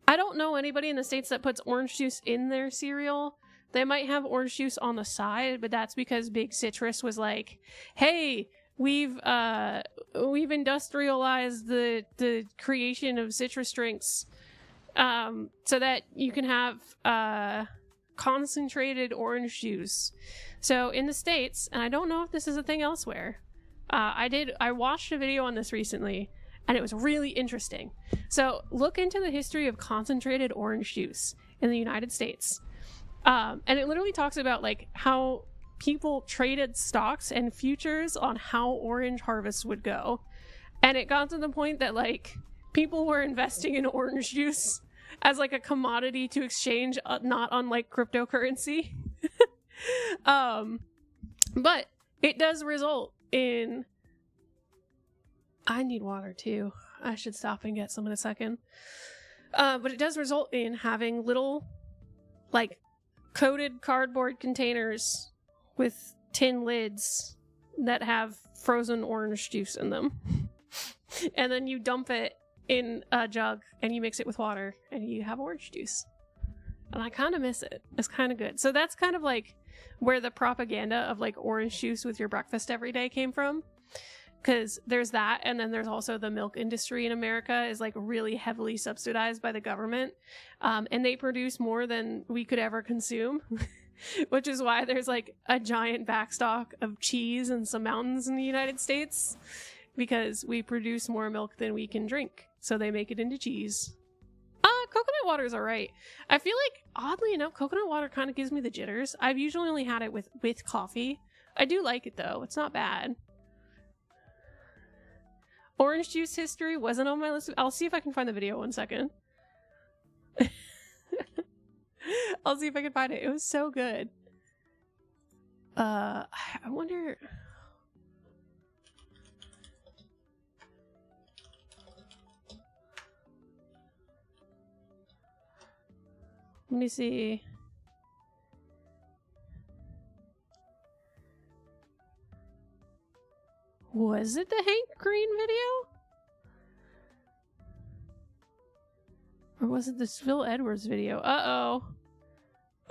I don't know anybody in the States that puts orange juice in their cereal. They might have orange juice on the side, but that's because Big Citrus was like, hey, we've industrialized the creation of citrus drinks, so that you can have concentrated orange juice. So in the States, and I don't know if this is a thing elsewhere, I watched a video on this recently, and it was really interesting. So look into the history of concentrated orange juice in the United States. And it literally talks about like how people traded stocks and futures on how orange harvests would go. And it got to the point that like people were investing in orange juice as like a commodity to exchange, not unlike cryptocurrency. But it does result in... I need water too. I should stop and get some in a second. But it does result in having little, like, coated cardboard containers with tin lids that have frozen orange juice in them. And then you dump it in a jug and you mix it with water and you have orange juice. And I kind of miss it. It's kind of good. So that's kind of like where the propaganda of like orange juice with your breakfast every day came from. Because there's that, and then there's also the milk industry in America is like really heavily subsidized by the government, and they produce more than we could ever consume, which is why there's like a giant backstock of cheese and some mountains in the United States, because we produce more milk than we can drink, so they make it into cheese. Coconut water is alright. I feel like, oddly enough, coconut water kind of gives me the jitters. I've usually only had it with coffee. I do like it though. It's not bad. Orange juice history wasn't on my list. I'll see if I can find the video 1 second. I'll see if I can find it. It was so good. I wonder... Let me see. Was it the Hank Green video? Or was it the Phil Edwards video? Uh-oh.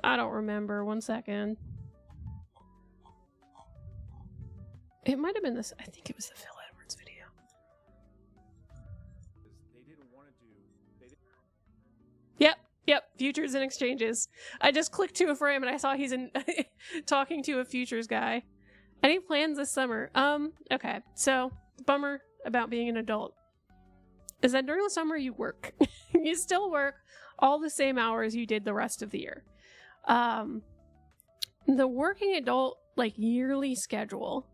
I don't remember. 1 second. It might have been this. I think it was the Phil Edwards video. Yep. Futures and exchanges. I just clicked to a frame and I saw he's talking to a futures guy. Any plans this summer? Okay. So, the bummer about being an adult is that during the summer you work. You still work all the same hours you did the rest of the year. The working adult, like, yearly schedule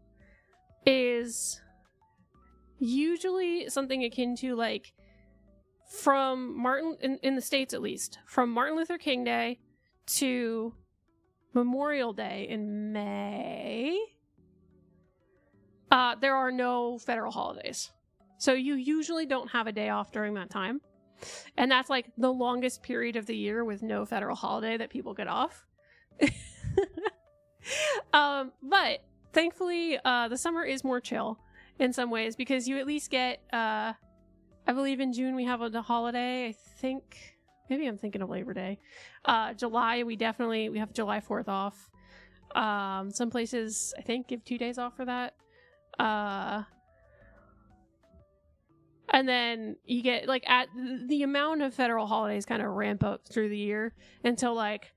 is usually something akin to, like, from in the States at least, from Martin Luther King Day to Memorial Day in May. There are no federal holidays. So you usually don't have a day off during that time. And that's like the longest period of the year with no federal holiday that people get off. But thankfully, the summer is more chill in some ways because you at least get, I believe in June we have a holiday. I think, maybe I'm thinking of Labor Day. July, we have July 4th off. Some places, I think, give 2 days off for that. And then you get like at the amount of federal holidays kind of ramp up through the year until like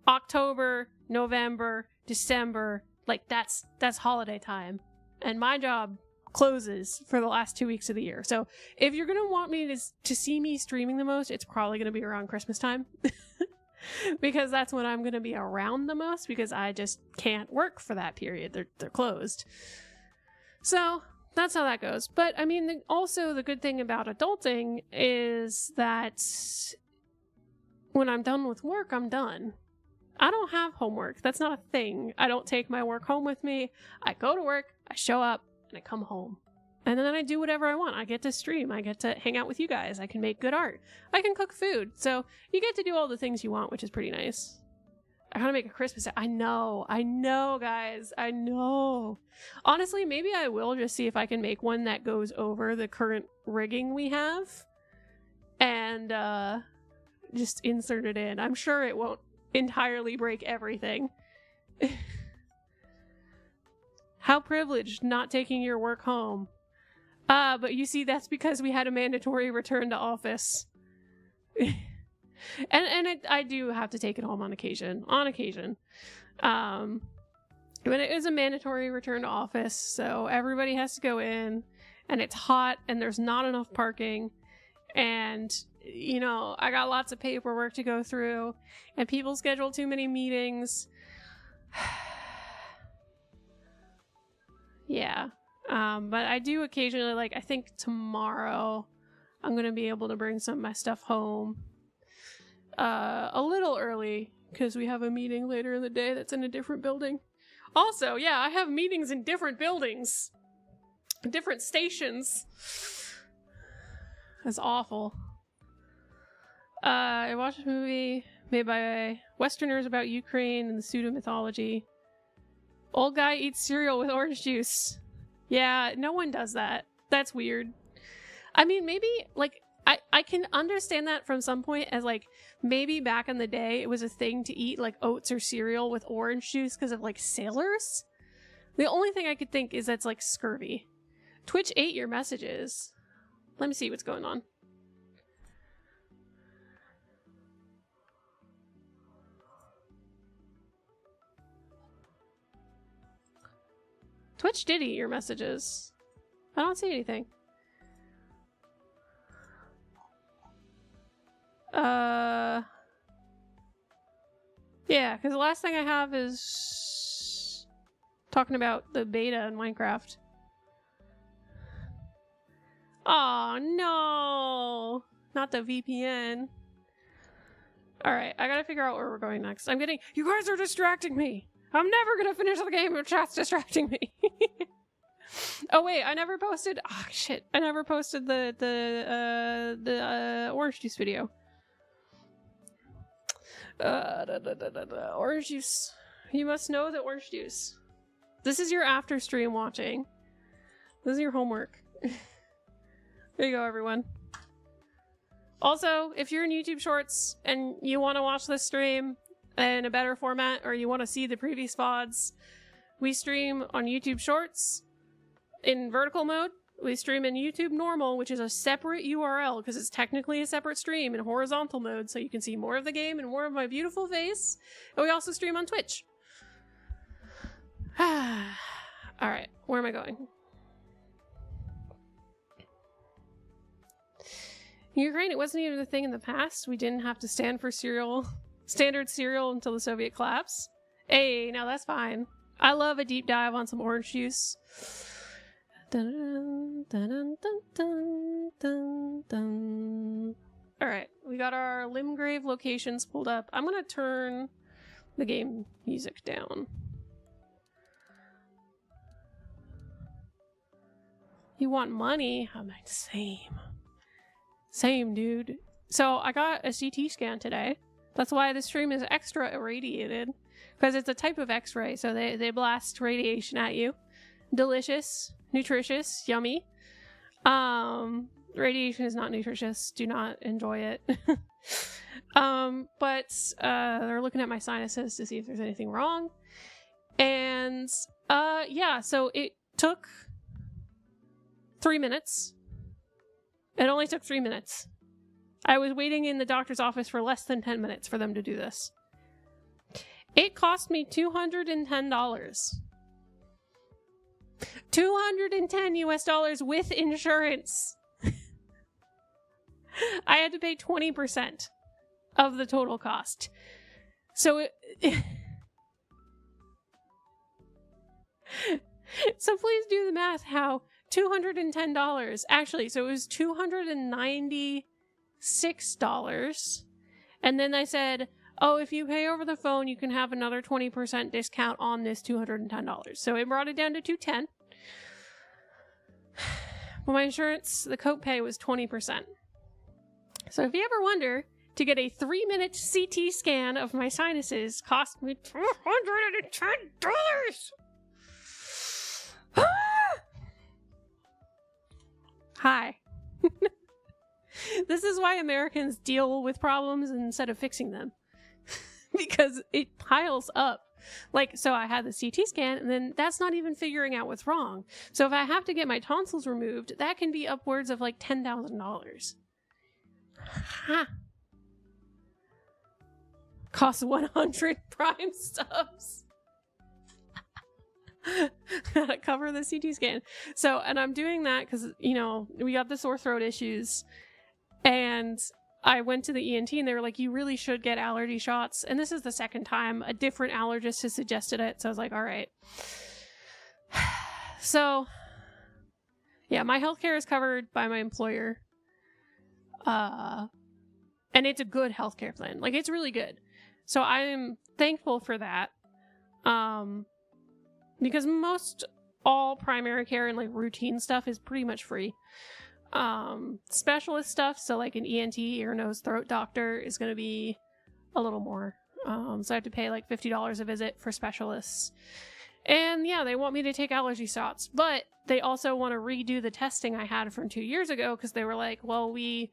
October, November, December, like that's holiday time. And my job closes for the last 2 weeks of the year. So if you're going to want me to see me streaming the most, it's probably going to be around Christmas time. Because that's when I'm going to be around the most because I just can't work for that period. They're closed. So that's how that goes. But I mean, also the good thing about adulting is that when I'm done with work, I'm done. I don't have homework. That's not a thing. I don't take my work home with me. I go to work, I show up, and I come home. And then I do whatever I want. I get to stream. I get to hang out with you guys. I can make good art. I can cook food. So you get to do all the things you want, which is pretty nice. I want to make a Christmas. I know, guys. I know. Honestly, maybe I will just see if I can make one that goes over the current rigging we have. And just insert it in. I'm sure it won't entirely break everything. How privileged not taking your work home. But you see, that's because we had a mandatory return to office. and I do have to take it home on occasion. But it is a mandatory return to office, so everybody has to go in, and it's hot, and there's not enough parking, and, you know, I got lots of paperwork to go through, and people schedule too many meetings. Yeah. But I do occasionally, like, I think tomorrow I'm going to be able to bring some of my stuff home a little early because we have a meeting later in the day that's in a different building. Also, yeah, I have meetings in different buildings, different stations. That's awful. I watched a movie made by Westerners about Ukraine and the pseudo mythology. Old guy eats cereal with orange juice. Yeah, no one does that. That's weird. I mean, maybe, like, I can understand that from some point as, like, maybe back in the day it was a thing to eat, like, oats or cereal with orange juice because of, like, sailors. The only thing I could think is that's, like, scurvy. Twitch ate your messages. Let me see what's going on. Twitch did eat your messages. I don't see anything. Yeah, because the last thing I have is talking about the beta in Minecraft. Oh no! Not the VPN. Alright, I gotta figure out where we're going next. You guys are distracting me! I'm never gonna finish the game if chat's distracting me. Oh wait, I never posted. Oh shit! I never posted the orange juice video. Orange juice. You must know the orange juice. This is your after stream watching. This is your homework. There you go, everyone. Also, if you're in YouTube Shorts and you want to watch this stream in a better format, or you want to see the previous VODs, we stream on YouTube Shorts in vertical mode. We stream in YouTube Normal, which is a separate URL because it's technically a separate stream in horizontal mode, so you can see more of the game and more of my beautiful face. And we also stream on Twitch. Alright, where am I going? In Ukraine, it wasn't even a thing in the past. We didn't have to stand for standard cereal until the Soviet collapse. Hey, now that's fine. I love a deep dive on some orange juice. Dun, dun, dun, dun, dun, dun. All right, we got our Limgrave locations pulled up. I'm gonna turn the game music down. You want money? I'm like, same, dude. So I got a CT scan today. That's why the stream is extra irradiated, because it's a type of X-ray. So they blast radiation at you. Delicious. Nutritious, yummy. Radiation is not nutritious. Do not enjoy it. But they're looking at my sinuses to see if there's anything wrong. And yeah, so it took 3 minutes. It only took 3 minutes. I was waiting in the doctor's office for less than 10 minutes for them to do this. It cost me $210. $210 US with insurance. I had to pay 20% of the total cost. So so please do the math how $210. Actually, so it was $296. And then I said, oh, if you pay over the phone, you can have another 20% discount on this $210. So it brought it down to $210. Well, my insurance, the copay was 20%. So if you ever wonder, to get a 3-minute CT scan of my sinuses cost me $210. Hi. This is why Americans deal with problems instead of fixing them. Because it piles up. Like, so I had the CT scan, and then that's not even figuring out what's wrong. So if I have to get my tonsils removed, that can be upwards of like $10,000. Ha! Costs 100 Prime subs. Gotta cover the CT scan. So, and I'm doing that because, you know, we got the sore throat issues, and I went to the ENT and they were like, you really should get allergy shots. And this is the second time a different allergist has suggested it. So I was like, all right. So, yeah, my healthcare is covered by my employer. And it's a good healthcare plan. Like, it's really good. So I'm thankful for that. Because most all primary care and like routine stuff is pretty much free. Specialist stuff, so like an ENT, ear, nose, throat doctor is going to be a little more. So I have to pay like $50 a visit for specialists. And yeah, they want me to take allergy shots, but they also want to redo the testing I had from 2 years ago because they were like, well, we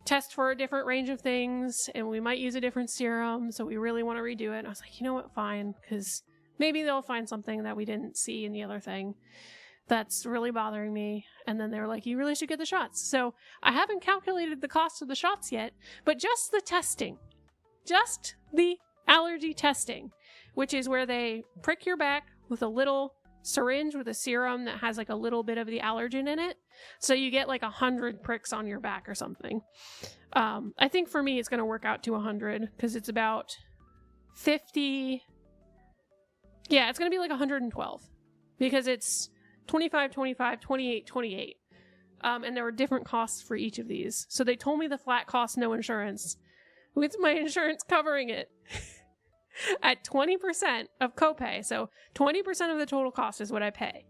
test for a different range of things and we might use a different serum, so we really want to redo it. And I was like, you know what, fine, because maybe they'll find something that we didn't see in the other thing that's really bothering me. And then they were like, you really should get the shots. So I haven't calculated the cost of the shots yet, but just the testing, just the allergy testing, which is where they prick your back with a little syringe with a serum that has like a little bit of the allergen in it. So you get like 100 pricks on your back or something. I think for me, it's going to work out to 100 because it's about 50. Yeah, it's going to be like 112 because it's 25, 25, 28, 28. And there were different costs for each of these. So they told me the flat cost, no insurance, with my insurance covering it at 20% of copay. So 20% of the total cost is what I pay.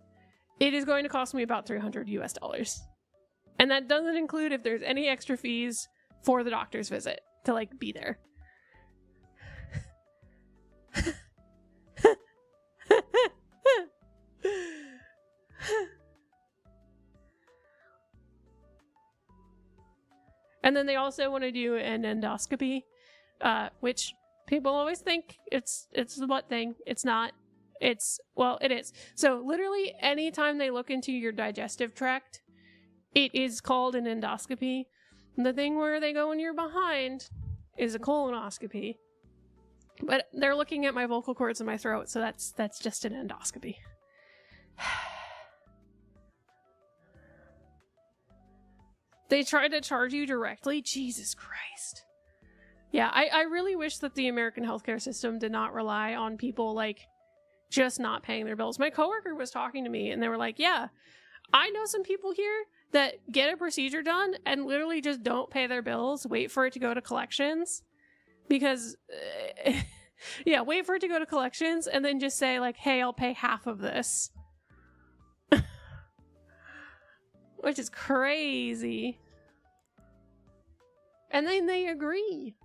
It is going to cost me about $300 US. And that doesn't include if there's any extra fees for the doctor's visit to like be there. And then they also want to do an endoscopy, which people always think it's the butt thing. It's not. Well, it is. So literally anytime they look into your digestive tract, it is called an endoscopy. And the thing where they go in your behind is a colonoscopy. But they're looking at my vocal cords and my throat, so that's just an endoscopy. They try to charge you directly? Jesus Christ. Yeah, I really wish that the American healthcare system did not rely on people, like, just not paying their bills. My coworker was talking to me, and they were like, yeah, I know some people here that get a procedure done and literally just don't pay their bills, wait for it to go to collections, because, yeah, wait for it to go to collections, and then just say, like, hey, I'll pay half of this. Which is crazy. And then they agree.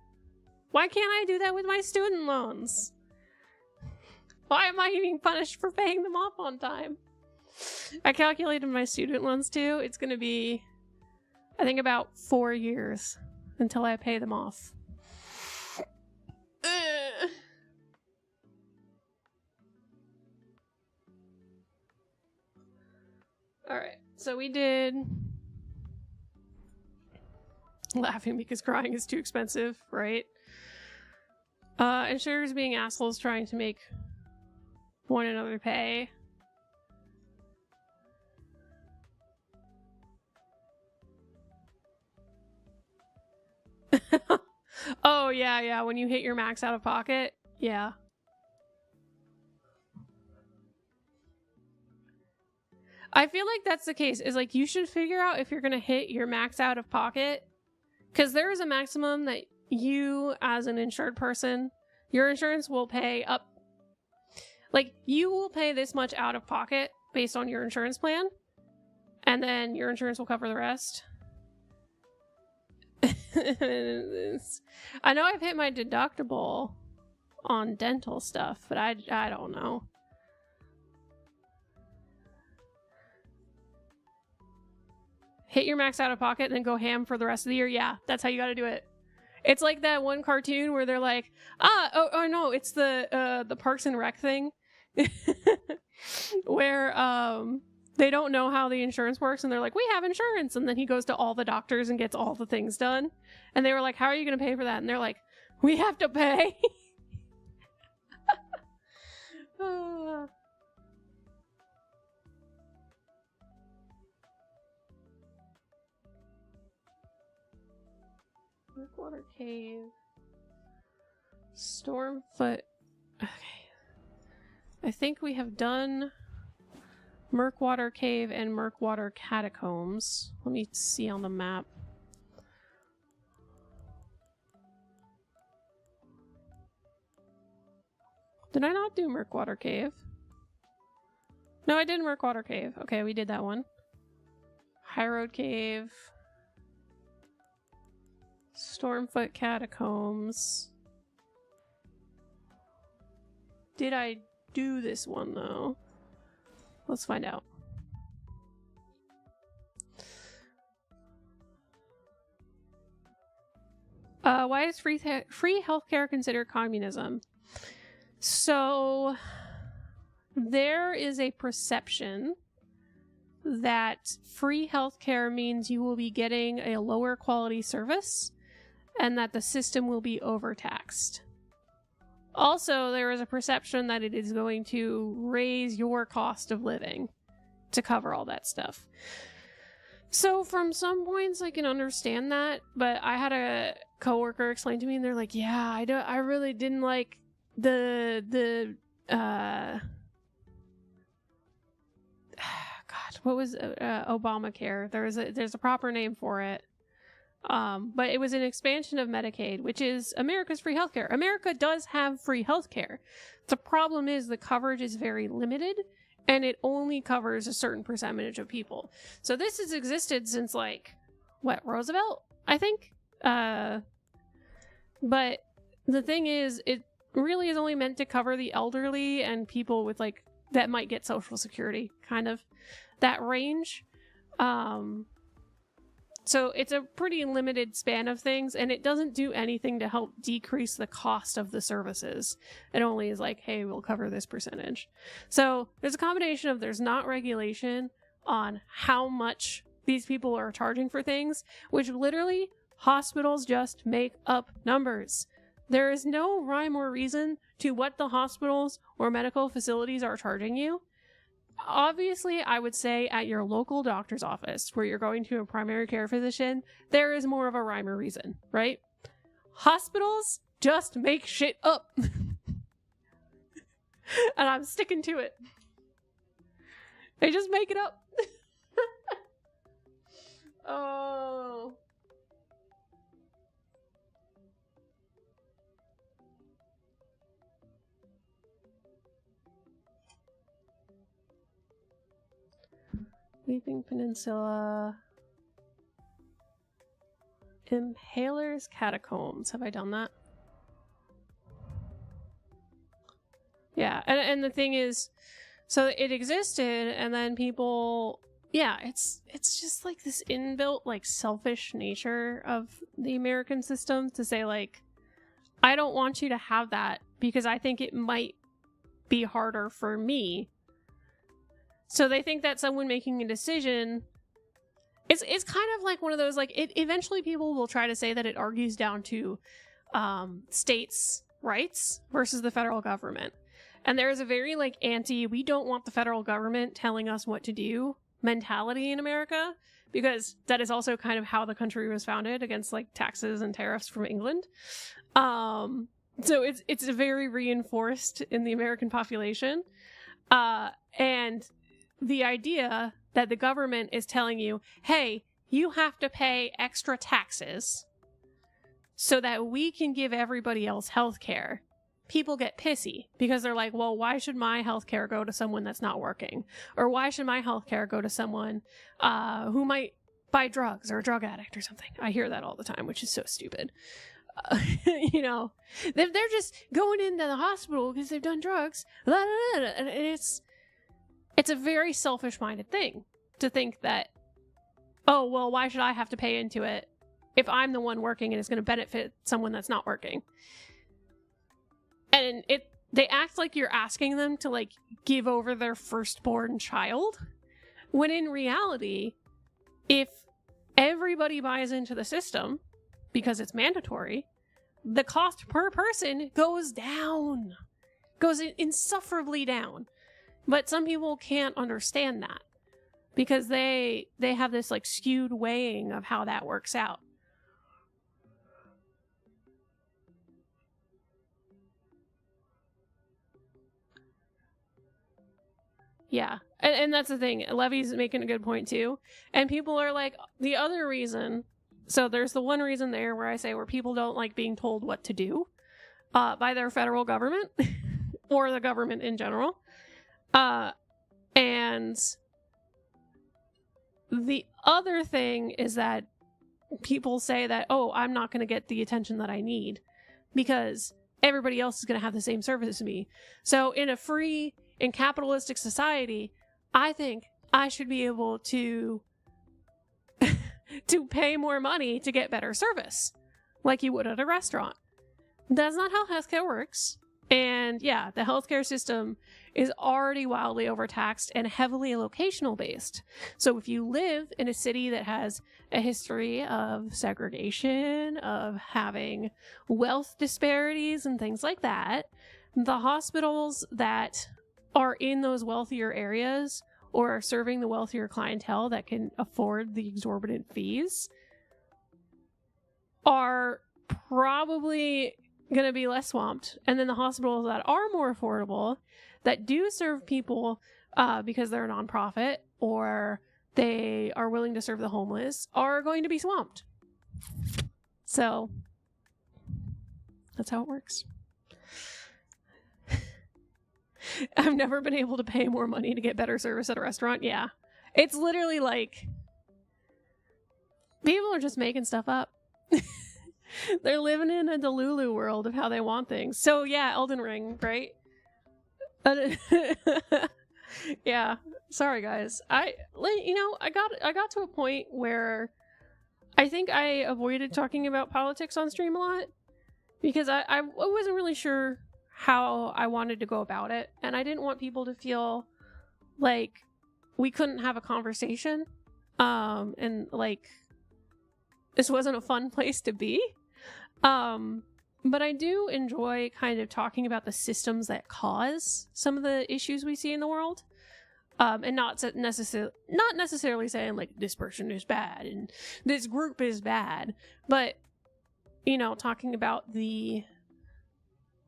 Why can't I do that with my student loans? Why am I being punished for paying them off on time? I calculated my student loans too. It's going to be, I think, about 4 years until I pay them off. Alright, so we did... Laughing because crying is too expensive, right? Insurers being assholes trying to make one another pay. Oh, yeah, when you hit your max out of pocket. Yeah. I feel like that's the case. Is like you should figure out if you're going to hit your max out of pocket, because there is a maximum that you, as an insured person, your insurance will pay up. Like, you will pay this much out of pocket based on your insurance plan, and then your insurance will cover the rest. I know I've hit my deductible on dental stuff, but I don't know. Hit your max out of pocket and then go ham for the rest of the year. Yeah, that's how you gotta do it. It's like that one cartoon where they're like, no, it's the Parks and Rec thing. Where they don't know how the insurance works and they're like, we have insurance, and then he goes to all the doctors and gets all the things done, and they were like, how are you gonna pay for that? And they're like, we have to pay. Water Cave, Stormfoot. Okay, I think we have done Murkwater Cave and Murkwater Catacombs. Let me see on the map. Did I not do Murkwater Cave? No, I did Murkwater Cave. Okay, we did that one. High Road Cave. Stormfoot Catacombs. Did I do this one, though? Let's find out. Why is free healthcare considered communism? So, there is a perception that free healthcare means you will be getting a lower quality service and that the system will be overtaxed. Also, there is a perception that it is going to raise your cost of living to cover all that stuff. So from some points I can understand that, but I had a coworker explain to me and they're like, yeah, I really didn't like the what was Obamacare? There's a proper name for it. But it was an expansion of Medicaid, which is America's free healthcare. America does have free healthcare. The problem is the coverage is very limited, and it only covers a certain percentage of people. So this has existed since, like, Roosevelt, I think? But the thing is, it really is only meant to cover the elderly and people with, like, that might get Social Security, kind of. That range. So it's a pretty limited span of things, and it doesn't do anything to help decrease the cost of the services. It only is like, hey, we'll cover this percentage. So there's a combination of there's not regulation on how much these people are charging for things, which literally hospitals just make up numbers. There is no rhyme or reason to what the hospitals or medical facilities are charging you. Obviously, I would say at your local doctor's office, where you're going to a primary care physician, there is more of a rhyme or reason, right? Hospitals just make shit up. And I'm sticking to it. They just make it up. Oh. Weeping Peninsula. Impaler's Catacombs. Have I done that? Yeah, and the thing is, so it existed, and then people, yeah, it's just like this inbuilt, like, selfish nature of the American system to say, like, I don't want you to have that because I think it might be harder for me. So they think that someone making a decision, it's kind of like one of those, like, eventually people will try to say that it argues down to states' rights versus the federal government. And there is a very, like, we don't want the federal government telling us what to do mentality in America, because that is also kind of how the country was founded, against, like, taxes and tariffs from England. So it's very reinforced in the American population. And the idea that the government is telling you, hey, you have to pay extra taxes so that we can give everybody else health care, people get pissy because they're like, well, why should my health care go to someone that's not working? Or why should my health care go to someone who might buy drugs or a drug addict or something? I hear that all the time, which is so stupid. You know, they're just going into the hospital because they've done drugs. And it's a very selfish-minded thing to think that, oh, well, why should I have to pay into it if I'm the one working and it's going to benefit someone that's not working? And they act like you're asking them to, like, give over their firstborn child, when in reality, if everybody buys into the system, because it's mandatory, the cost per person goes down. Goes insufferably down. But some people can't understand that because they have this like skewed weighing of how that works out. Yeah. And that's the thing. Levy's making a good point too. And people are like, the other reason, so there's the one reason there where I say where people don't like being told what to do by their federal government or the government in general. And the other thing is that people say that, oh, I'm not going to get the attention that I need because everybody else is going to have the same service as me. So in a free and capitalistic society, I think I should be able to to pay more money to get better service like you would at a restaurant. That's not how healthcare works. And yeah, the healthcare system is already wildly overtaxed and heavily locational based. So if you live in a city that has a history of segregation, of having wealth disparities and things like that, the hospitals that are in those wealthier areas or are serving the wealthier clientele that can afford the exorbitant fees are probably going to be less swamped. And then the hospitals that are more affordable, that do serve people because they're a nonprofit or they are willing to serve the homeless, are going to be swamped. So that's how it works. I've never been able to pay more money to get better service at a restaurant. Yeah. It's literally like people are just making stuff up. They're living in a Delulu world of how they want things. So yeah, Elden Ring, right? Yeah. Sorry guys. I got to a point where I think I avoided talking about politics on stream a lot because I wasn't really sure how I wanted to go about it, and I didn't want people to feel like we couldn't have a conversation and like this wasn't a fun place to be. But I do enjoy kind of talking about the systems that cause some of the issues we see in the world. And not necessarily saying like this person is bad and this group is bad, but you know, talking about the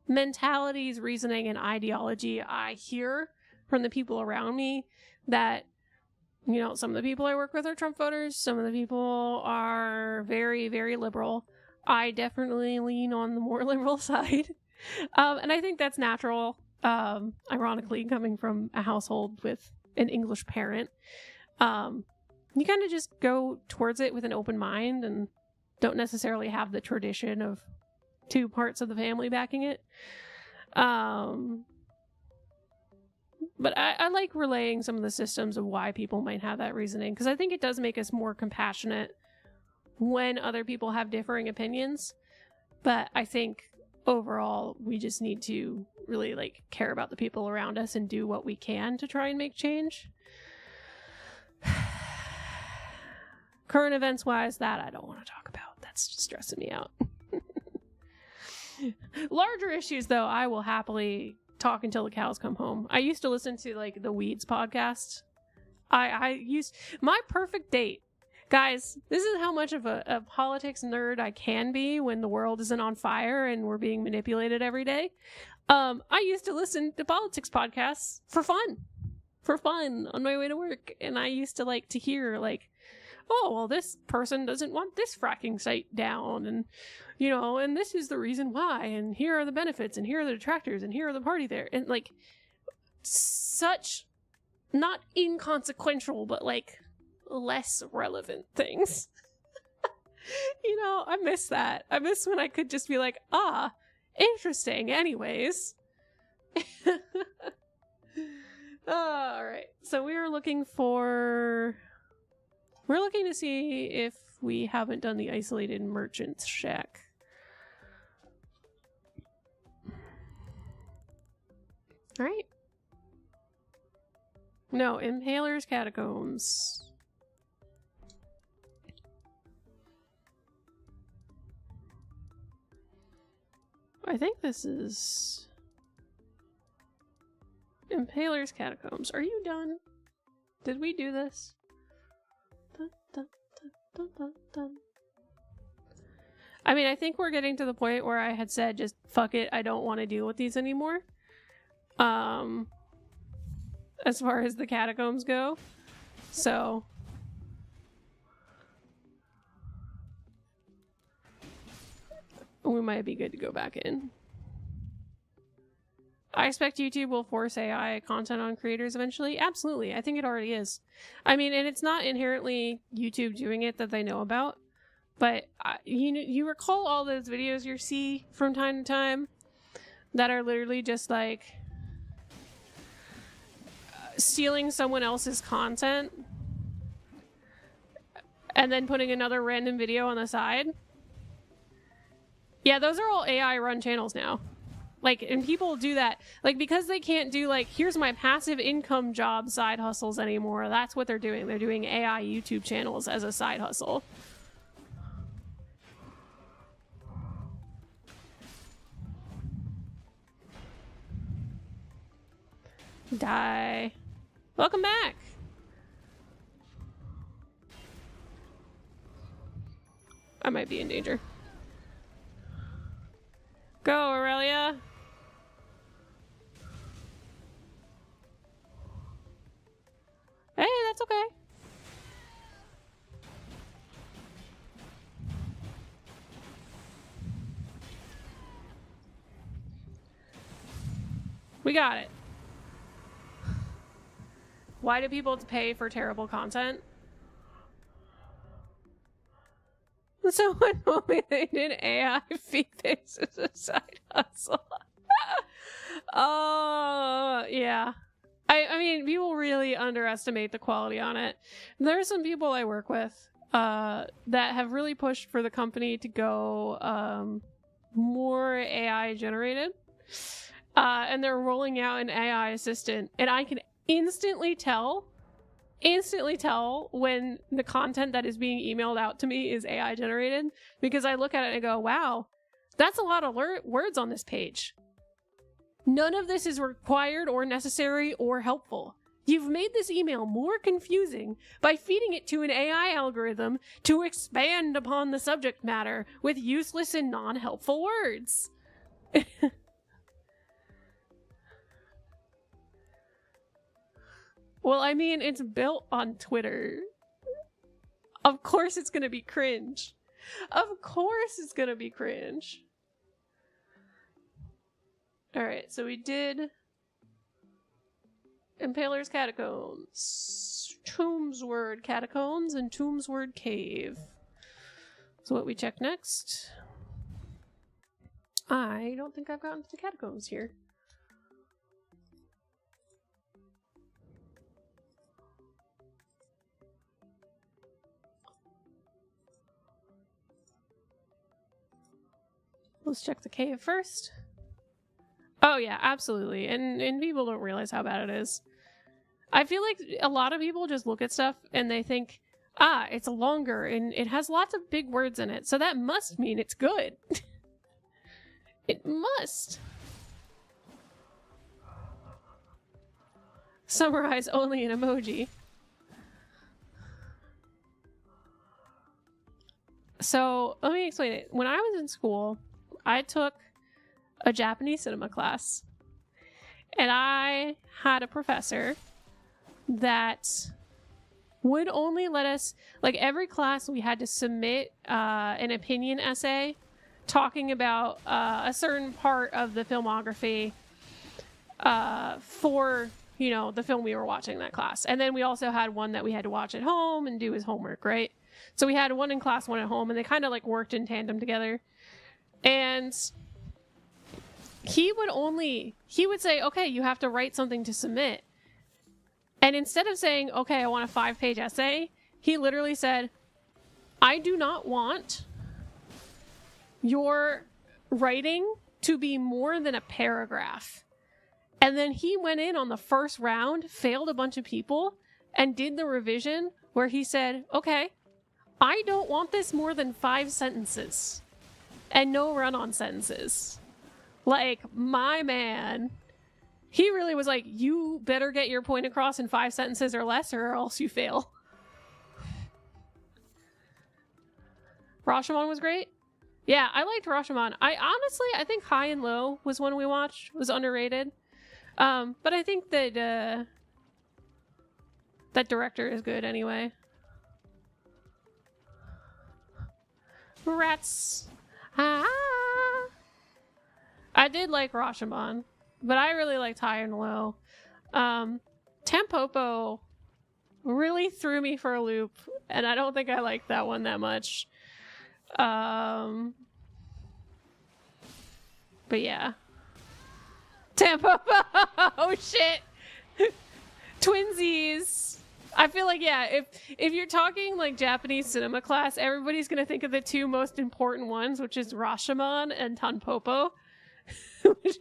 mentalities, reasoning, and ideology I hear from the people around me. That, you know, some of the people I work with are Trump voters, some of the people are very, very liberal. I definitely lean on the more liberal side. And I think that's natural. Ironically, coming from a household with an English parent, you kind of just go towards it with an open mind and don't necessarily have the tradition of two parts of the family backing it. But I like relaying some of the systems of why people might have that reasoning, because I think it does make us more compassionate when other people have differing opinions. But I think overall we just need to really like care about the people around us and do what we can to try and make change. Current events wise, that I don't want to talk about. That's just stressing me out. Larger issues though, I will happily talk until the cows come home. I used to listen to like the Weeds podcast. I used my perfect date. Guys, this is how much of a politics nerd I can be when the world isn't on fire and we're being manipulated every day. I used to listen to politics podcasts for fun. for fun on my way to work. And I used to like to hear like, oh, well, this person doesn't want this fracking site down. And, you know, and this is the reason why. And here are the benefits. And here are the detractors. And here are the party there. And like such not inconsequential, but like less relevant things. You know, I miss that. I miss when I could just be like, ah, interesting. Anyways. All right. So we're looking to see if we haven't done the isolated merchants shack. All right. No, Impaler's catacombs. I think this is Impaler's catacombs. Are you done? Did we do this? Dun, dun, dun, dun, dun, dun. I mean, I think we're getting to the point where I had said, just fuck it, I don't want to deal with these anymore. As far as the catacombs go. So we might be good to go back in. I expect YouTube will force AI content on creators eventually. Absolutely. I think it already is. I mean, and it's not inherently YouTube doing it that they know about, but you recall all those videos you see from time to time that are literally just like stealing someone else's content and then putting another random video on the side? Yeah, those are all AI run channels now. Like, and people do that, like, because they can't do, like, here's my passive income job side hustles anymore. That's what they're doing. They're doing AI YouTube channels as a side hustle. Die. Welcome back. I might be in danger. Go, Aurelia. Hey, that's okay. We got it. Why do people pay for terrible content? Someone told me they did AI feed things as a side hustle. Oh, yeah. I mean, people really underestimate the quality on it. There are some people I work with that have really pushed for the company to go more AI generated. And they're rolling out an AI assistant. And I can instantly tell when the content that is being emailed out to me is AI generated, because I look at it and go, wow, that's a lot of words on this page. None of this is required or necessary or helpful. You've made this email more confusing by feeding it to an AI algorithm to expand upon the subject matter with useless and non-helpful words. Well, I mean, it's built on Twitter. Of course it's gonna be cringe. Of course it's gonna be cringe. Alright, so we did Impaler's Catacombs, Tombsword Catacombs, and Tombsword Cave. So what we check next? I don't think I've gotten to the catacombs here. Let's check the cave first. Oh yeah, absolutely. And people don't realize how bad it is. I feel like a lot of people just look at stuff and they think, ah, it's longer and it has lots of big words in it, so that must mean it's good. It must. Summarize only in emoji. So, let me explain it. When I was in school, I took a Japanese cinema class, and I had a professor that would only let us, like, every class we had to submit an opinion essay talking about a certain part of the filmography for, you know, the film we were watching that class. And then we also had one that we had to watch at home and do as homework, right? So we had one in class, one at home, and they kind of like worked in tandem together. And he would say, okay, you have to write something to submit. And instead of saying, okay, I want a 5-page essay, he literally said, I do not want your writing to be more than a paragraph. And then he went in on the first round, failed a bunch of people, and did the revision where he said, okay, I don't want this more than 5 sentences and no run-on sentences. Like, my man, he really was like, you better get your point across in 5 sentences or less, or else you fail. Rashomon was great. Yeah, I liked Rashomon. I think High and Low was one we watched, was underrated. But I think that that director is good anyway. Rats. Ah. I did like Rashomon, but I really liked High and Low. Tampopo really threw me for a loop, and I don't think I liked that one that much. But yeah. Tampopo! Oh shit! Twinsies! I feel like, yeah, if you're talking like Japanese cinema class, everybody's gonna think of the 2 most important ones, which is Rashomon and Tampopo. Which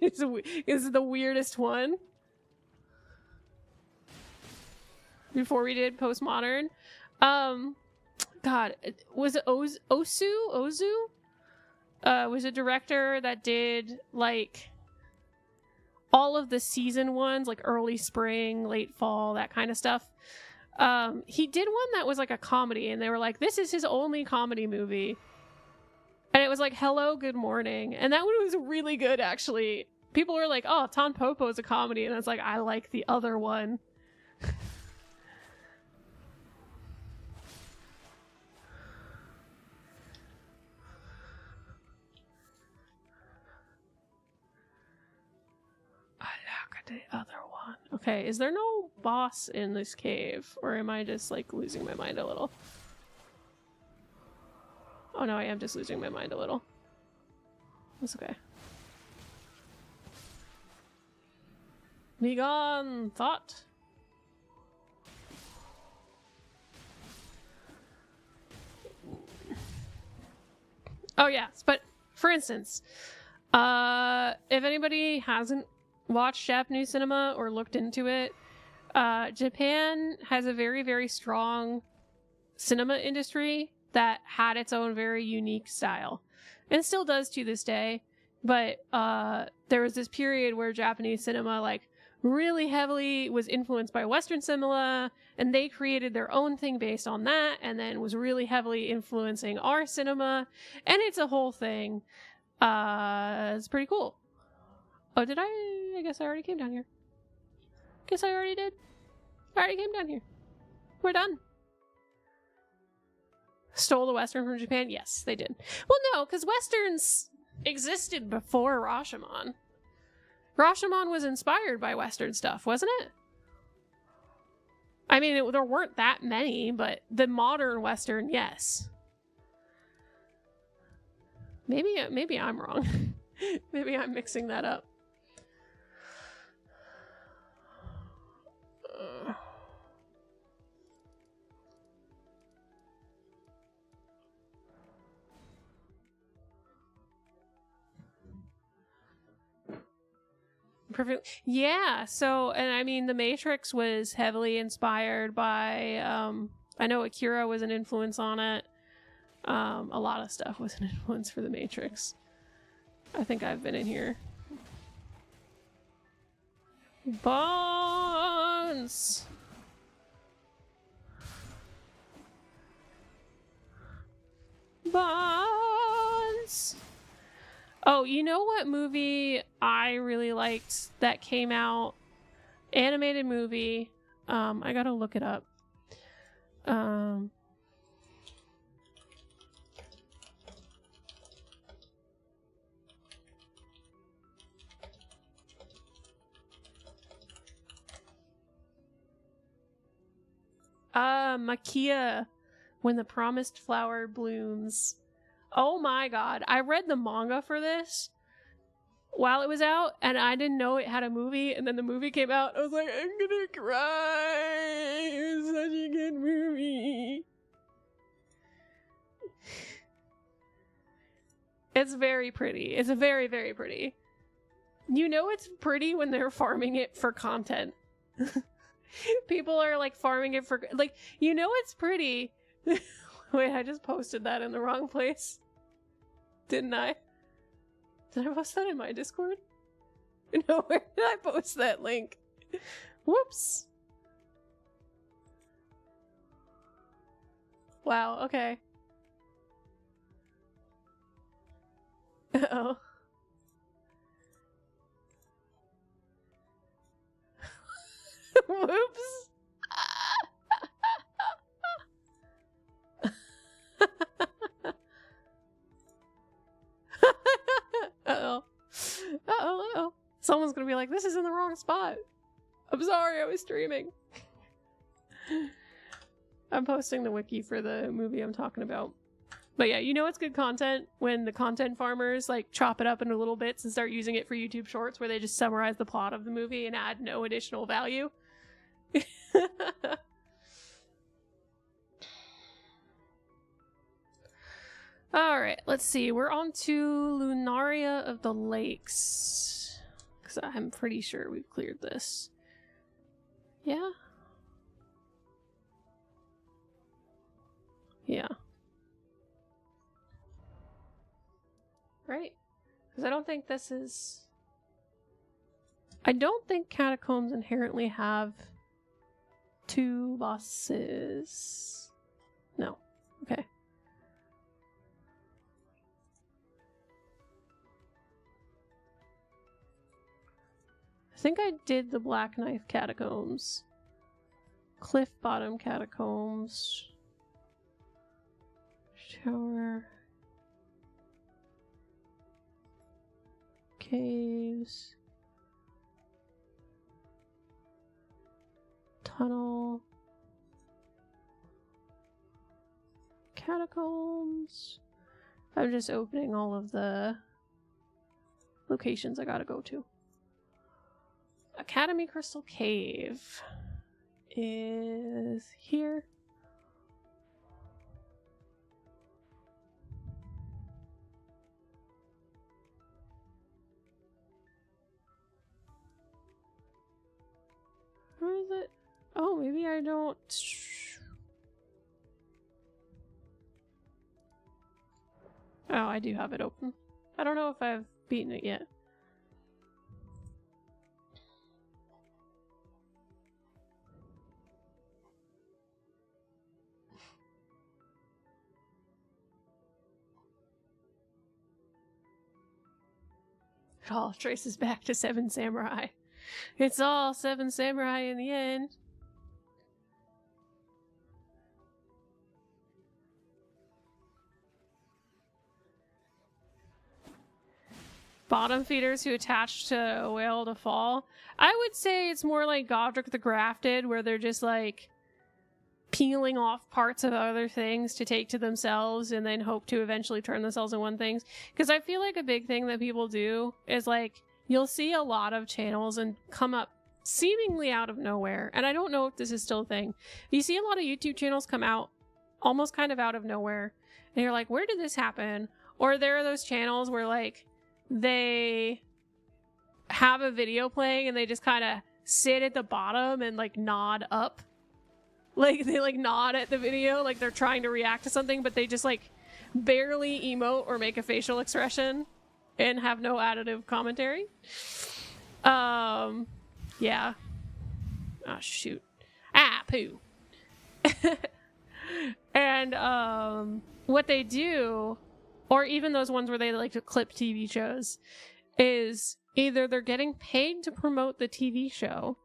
is the weirdest one. Before we did postmodern. God, was it Ozu? Was a director that did like all of the season ones, like early spring, late fall, that kind of stuff. He did one that was like a comedy, and they were like, this is his only comedy movie. And it was like, Hello, Good Morning. And that one was really good, actually. People were like, oh, Tampopo is a comedy. And I was like, I like the other one. I like the other one. Okay, is there no boss in this cave? Or am I just like losing my mind a little? Oh no, I am just losing my mind a little. That's okay. Be gone, thought. Oh yes, but for instance, if anybody hasn't watched Japanese cinema or looked into it, Japan has a very, very strong cinema industry that had its own very unique style, and still does to this day. But there was this period where Japanese cinema like really heavily was influenced by Western cinema, and they created their own thing based on that, and then was really heavily influencing our cinema, and it's a whole thing. It's pretty cool. Oh, did I guess I already came down here. Guess I already did. I already came down here. We're done. Stole the Western from Japan? Yes, they did. Well, no, because Westerns existed before Rashomon. Rashomon was inspired by Western stuff, wasn't it? I mean, there weren't that many, but the modern Western, yes. Maybe I'm wrong. Maybe I'm mixing that up. Perfect. Yeah. So, and I mean, The Matrix was heavily inspired by, I know Akira was an influence on it. A lot of stuff was an influence for The Matrix. I think I've been in here. Bones! Bones! Oh, you know what movie I really liked that came out? Animated movie. I gotta look it up. Makia, when the promised flower blooms. Oh my god, I read the manga for this while it was out, and I didn't know it had a movie, and then the movie came out. I was like, I'm gonna cry. It was such a good movie. It's very pretty. It's very, very pretty. You know it's pretty when they're farming it for content. People are like farming it for, like, you know it's pretty. Wait, I just posted that in the wrong place. Didn't I? Did I post that in my Discord? No, where did I post that link? Whoops. Wow, okay. Uh-oh. Whoops. Uh-oh. Uh-oh. Someone's gonna be like, this is in the wrong spot. I'm sorry, I was streaming. I'm posting the wiki for the movie I'm talking about. But yeah, you know it's good content when the content farmers like chop it up into little bits and start using it for YouTube shorts where they just summarize the plot of the movie and add no additional value. Alright, let's see. We're on to Lunaria of the Lakes. Because I'm pretty sure we've cleared this. Yeah? Yeah. Right? Because I don't think this is... I don't think catacombs inherently have 2 bosses. No. Okay. I think I did the Black Knife catacombs. Cliff Bottom catacombs. Shower. Caves. Tunnel. Catacombs. I'm just opening all of the locations I gotta go to. Academy Crystal Cave is here. Where is it? Oh, maybe I don't... Oh, I do have it open. I don't know if I've beaten it yet. It all traces back to 7 Samurai. It's all 7 Samurai in the end. Bottom feeders who attach to a whale to fall. I would say it's more like Godric the Grafted, where they're just like peeling off parts of other things to take to themselves and then hope to eventually turn themselves into one things. Because I feel like a big thing that people do is like, you'll see a lot of channels and come up seemingly out of nowhere. And I don't know if this is still a thing. You see a lot of YouTube channels come out almost kind of out of nowhere. And you're like, where did this happen? Or there are those channels where like they have a video playing and they just kind of sit at the bottom and like nod up. Like they like nod at the video like they're trying to react to something, but they just like barely emote or make a facial expression and have no additive commentary. Yeah. Oh shoot. Ah, poo. And what they do, or even those ones where they like to clip TV shows, is either they're getting paid to promote the TV show,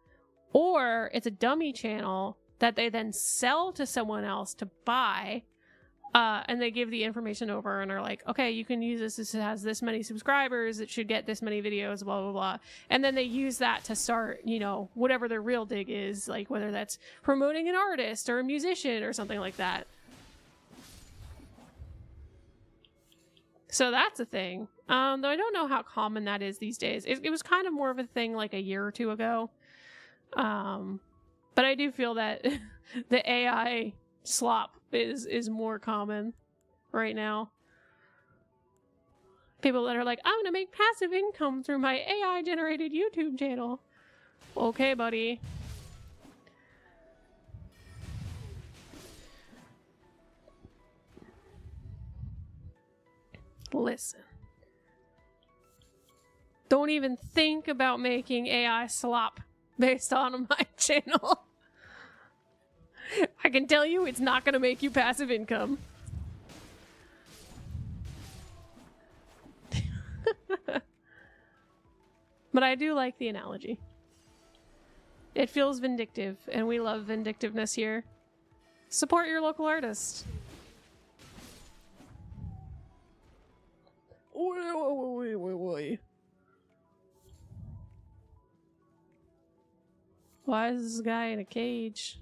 or it's a dummy channel that they then sell to someone else to buy, and they give the information over and are like, okay, you can use this. This has this many subscribers. It should get this many videos, blah, blah, blah. And then they use that to start, you know, whatever their real dig is, like whether that's promoting an artist or a musician or something like that. So that's a thing. Though I don't know how common that is these days. It was kind of more of a thing like a year or two ago. But I do feel that the AI slop is more common right now. People that are like, I'm gonna make passive income through my AI generated YouTube channel. Okay, buddy. Listen. Don't even think about making AI slop based on my channel. I can tell you it's not going to make you passive income. But I do like the analogy. It feels vindictive, and we love vindictiveness here. Support your local artist. Why is this guy in a cage?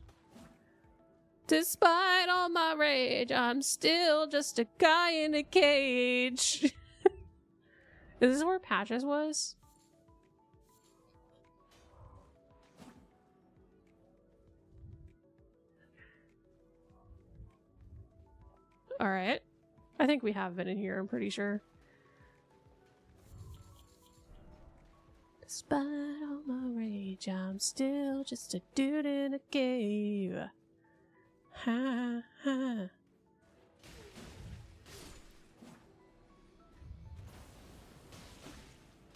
Despite all my rage, I'm still just a guy in a cage. Is this where Patches was? Alright. I think we have been in here, I'm pretty sure. Despite all my rage, I'm still just a dude in a cave. Ha ha.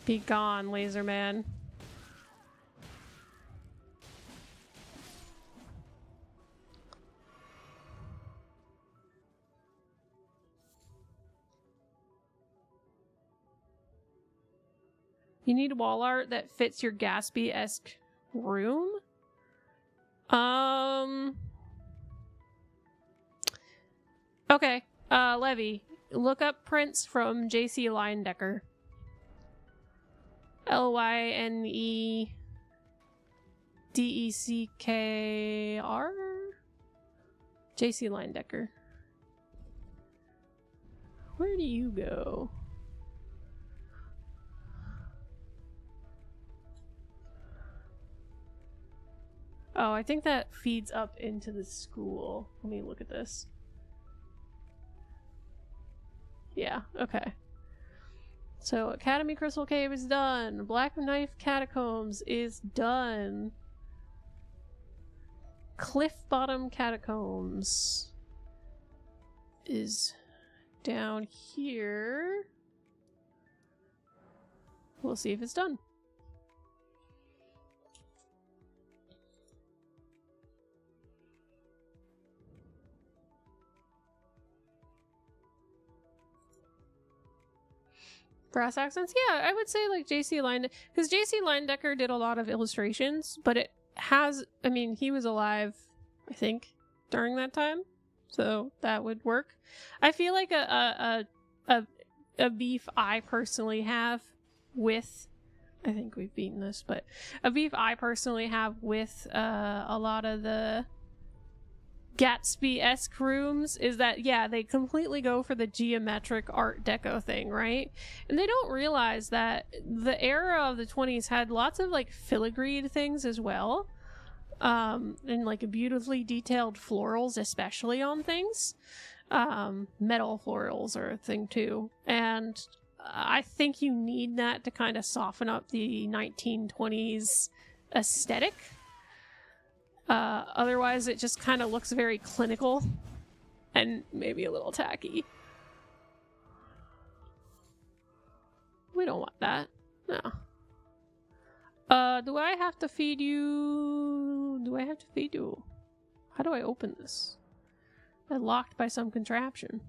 Be gone, laser man. You need wall art that fits your Gatsby-esque room? Okay, Levy, look up prints from J.C. Leyendecker. L-Y-N-E-D-E-C-K-R? J.C. Leyendecker. Where do you go? Oh, I think that feeds up into the school. Let me look at this. Yeah, okay. So, Academy Crystal Cave is done. Black Knife Catacombs is done. Cliff Bottom Catacombs is down here. We'll see if it's done. Brass accents? Yeah, I would say like J.C. Leyendecker, because J.C. Leyendecker did a lot of illustrations, but it has, I mean, he was alive, I think, during that time, so that would work. I feel like a beef I personally have with, I think we've beaten this, but a beef I personally have with a lot of the Gatsby-esque rooms is that, yeah, they completely go for the geometric Art Deco thing, right? And they don't realize that the era of the 20s had lots of like filigreed things as well, and like beautifully detailed florals, especially on things. Metal florals are a thing too, and I think you need that to kind of soften up the 1920s aesthetic. Otherwise it just kind of looks very clinical and maybe a little tacky. We don't want that. No. Do I have to feed you? Do I have to feed you? How do I open this? I'm locked by some contraption.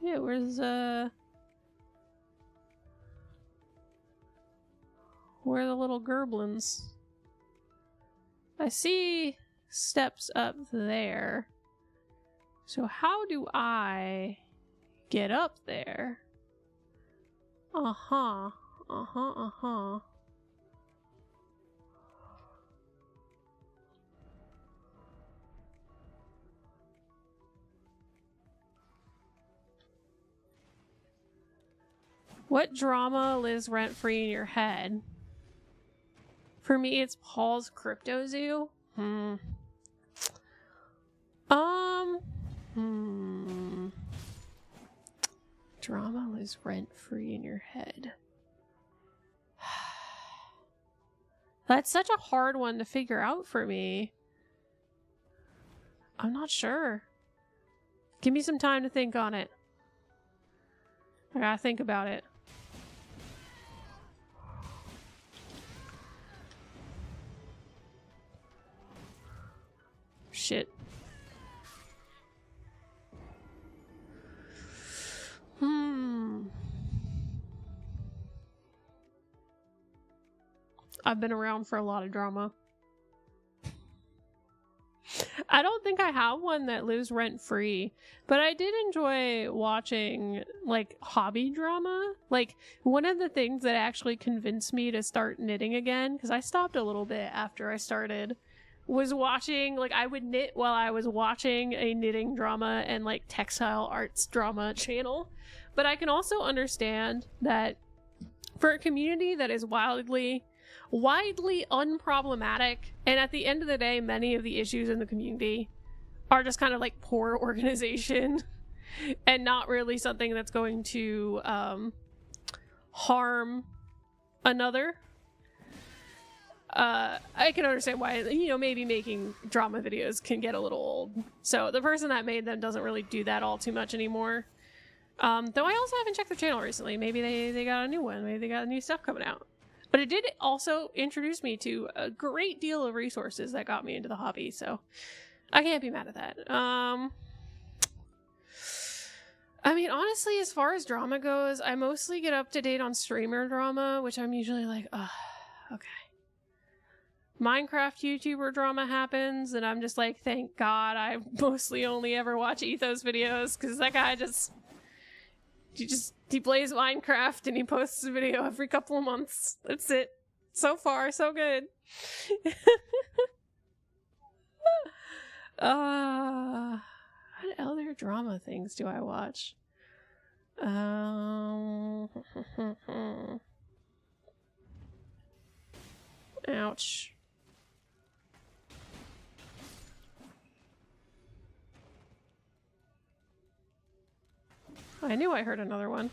Yeah, where are the little gerblins? I see steps up there. So how do I get up there? Uh-huh. Uh-huh, uh-huh. What drama lives rent-free in your head? For me, it's Paul's Crypto Zoo. Drama lives rent-free in your head. That's such a hard one to figure out for me. I'm not sure. Give me some time to think on it. I gotta think about it. Shit. I've been around for a lot of drama. I don't think I have one that lives rent-free, but I did enjoy watching, like, hobby drama. Like, one of the things that actually convinced me to start knitting again, because I stopped a little bit after I started, was watching, like, I would knit while I was watching a knitting drama and, like, textile arts drama channel. But I can also understand that for a community that is widely unproblematic, and at the end of the day, many of the issues in the community are just kind of like poor organization and not really something that's going to harm another. I can understand why, you know, maybe making drama videos can get a little old. So the person that made them doesn't really do that all too much anymore. Though I also haven't checked their channel recently. Maybe they got a new one. Maybe they got new stuff coming out. But it did also introduce me to a great deal of resources that got me into the hobby, so I can't be mad at that. I mean, honestly, as far as drama goes, I mostly get up to date on streamer drama, which I'm usually like, okay. Minecraft YouTuber drama happens, and I'm just like, thank God I mostly only ever watch Ethos videos, because that guy he plays Minecraft and he posts a video every couple of months. That's it. So far, so good. What other drama things do I watch? Ouch. I knew I heard another one.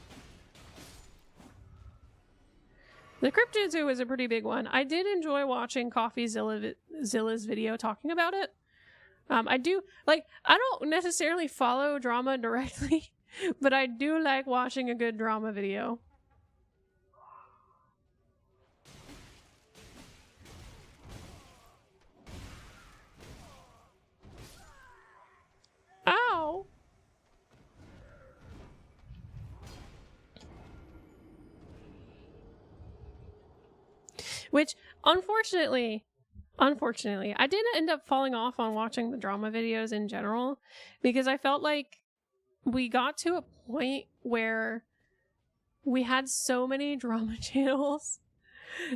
The Cryptid Zoo is a pretty big one. I did enjoy watching Zilla's video talking about it. I do, like, I don't necessarily follow drama directly, but I do like watching a good drama video. Ow! Which, unfortunately, I did end up falling off on watching the drama videos in general, because I felt like we got to a point where we had so many drama channels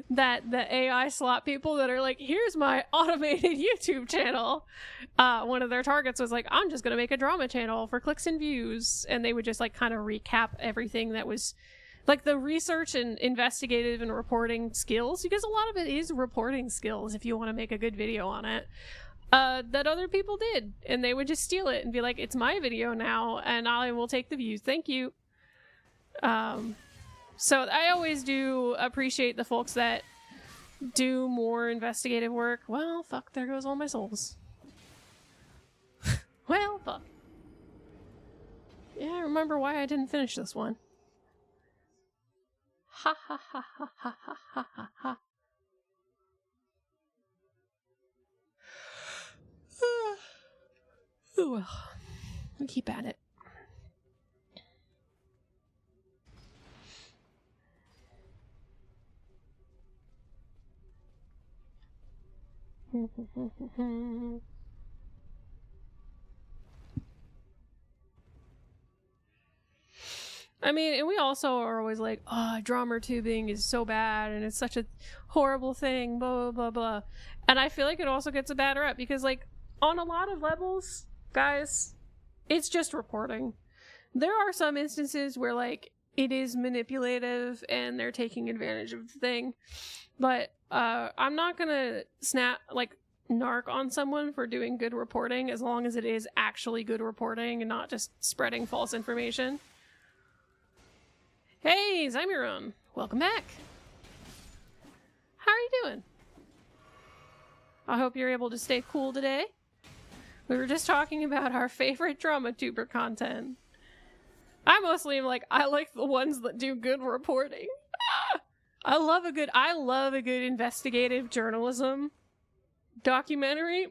that the AI slot people that are like, here's my automated YouTube channel. One of their targets was like, I'm just going to make a drama channel for clicks and views. And they would just like kind of recap everything that was like the research and investigative and reporting skills, because a lot of it is reporting skills if you want to make a good video on it, that other people did. And they would just steal it and be like, it's my video now and I will take the views. Thank you. So I always do appreciate the folks that do more investigative work. Well, fuck, there goes all my souls. Well, fuck. Yeah, I remember why I didn't finish this one. Ha ha ha ha ha ha ha ha ha. Oh well. We keep at it. I mean, and we also are always like, oh, drama tubing is so bad and it's such a horrible thing, blah, blah, blah, blah. And I feel like it also gets a bad rep because, like, on a lot of levels, guys, it's just reporting. There are some instances where, like, it is manipulative and they're taking advantage of the thing. But I'm not gonna narc on someone for doing good reporting as long as it is actually good reporting and not just spreading false information. Hey, Zymeron! Welcome back! How are you doing? I hope you're able to stay cool today. We were just talking about our favorite drama tuber content. I mostly am like, I like the ones that do good reporting. I love a good investigative journalism documentary.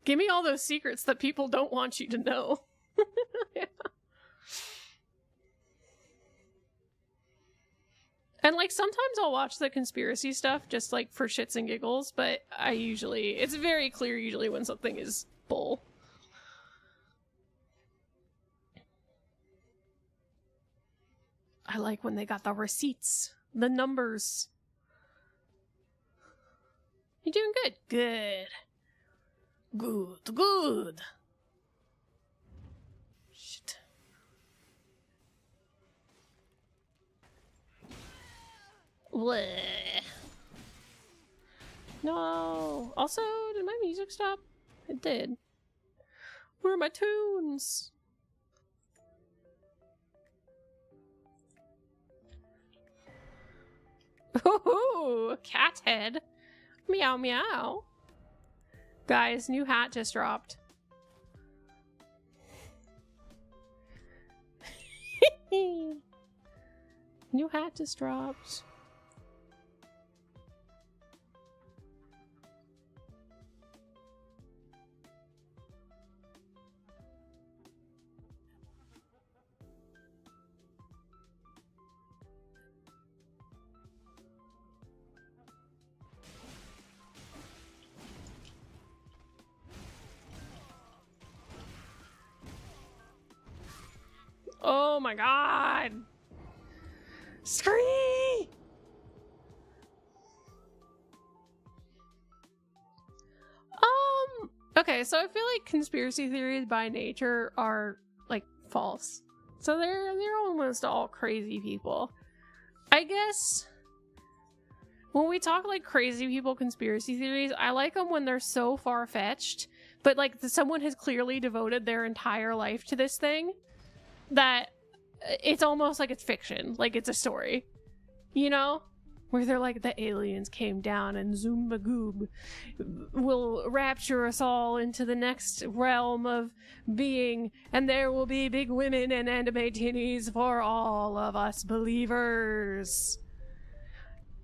Give me all those secrets that people don't want you to know. Yeah. And, like, sometimes I'll watch the conspiracy stuff just, like, for shits and giggles, but it's very clear usually when something is bull. I like when they got the receipts, the numbers. You doing good? Good. Good, good. Shit. Bleh. No. Also, did my music stop? It did. Where are my tunes? Oh, cat head. Meow meow. Guys, new hat just dropped. New hat just dropped. Oh my god! Scree! Okay, so I feel like conspiracy theories by nature are, like, false. So they're almost all crazy people. I guess when we talk, like, crazy people conspiracy theories, I like them when they're so far-fetched, but, like, someone has clearly devoted their entire life to this thing that it's almost like it's fiction, like it's a story, you know? Where they're like, the aliens came down and Zoom-a-goob will rapture us all into the next realm of being, and there will be big women and anime titties for all of us believers.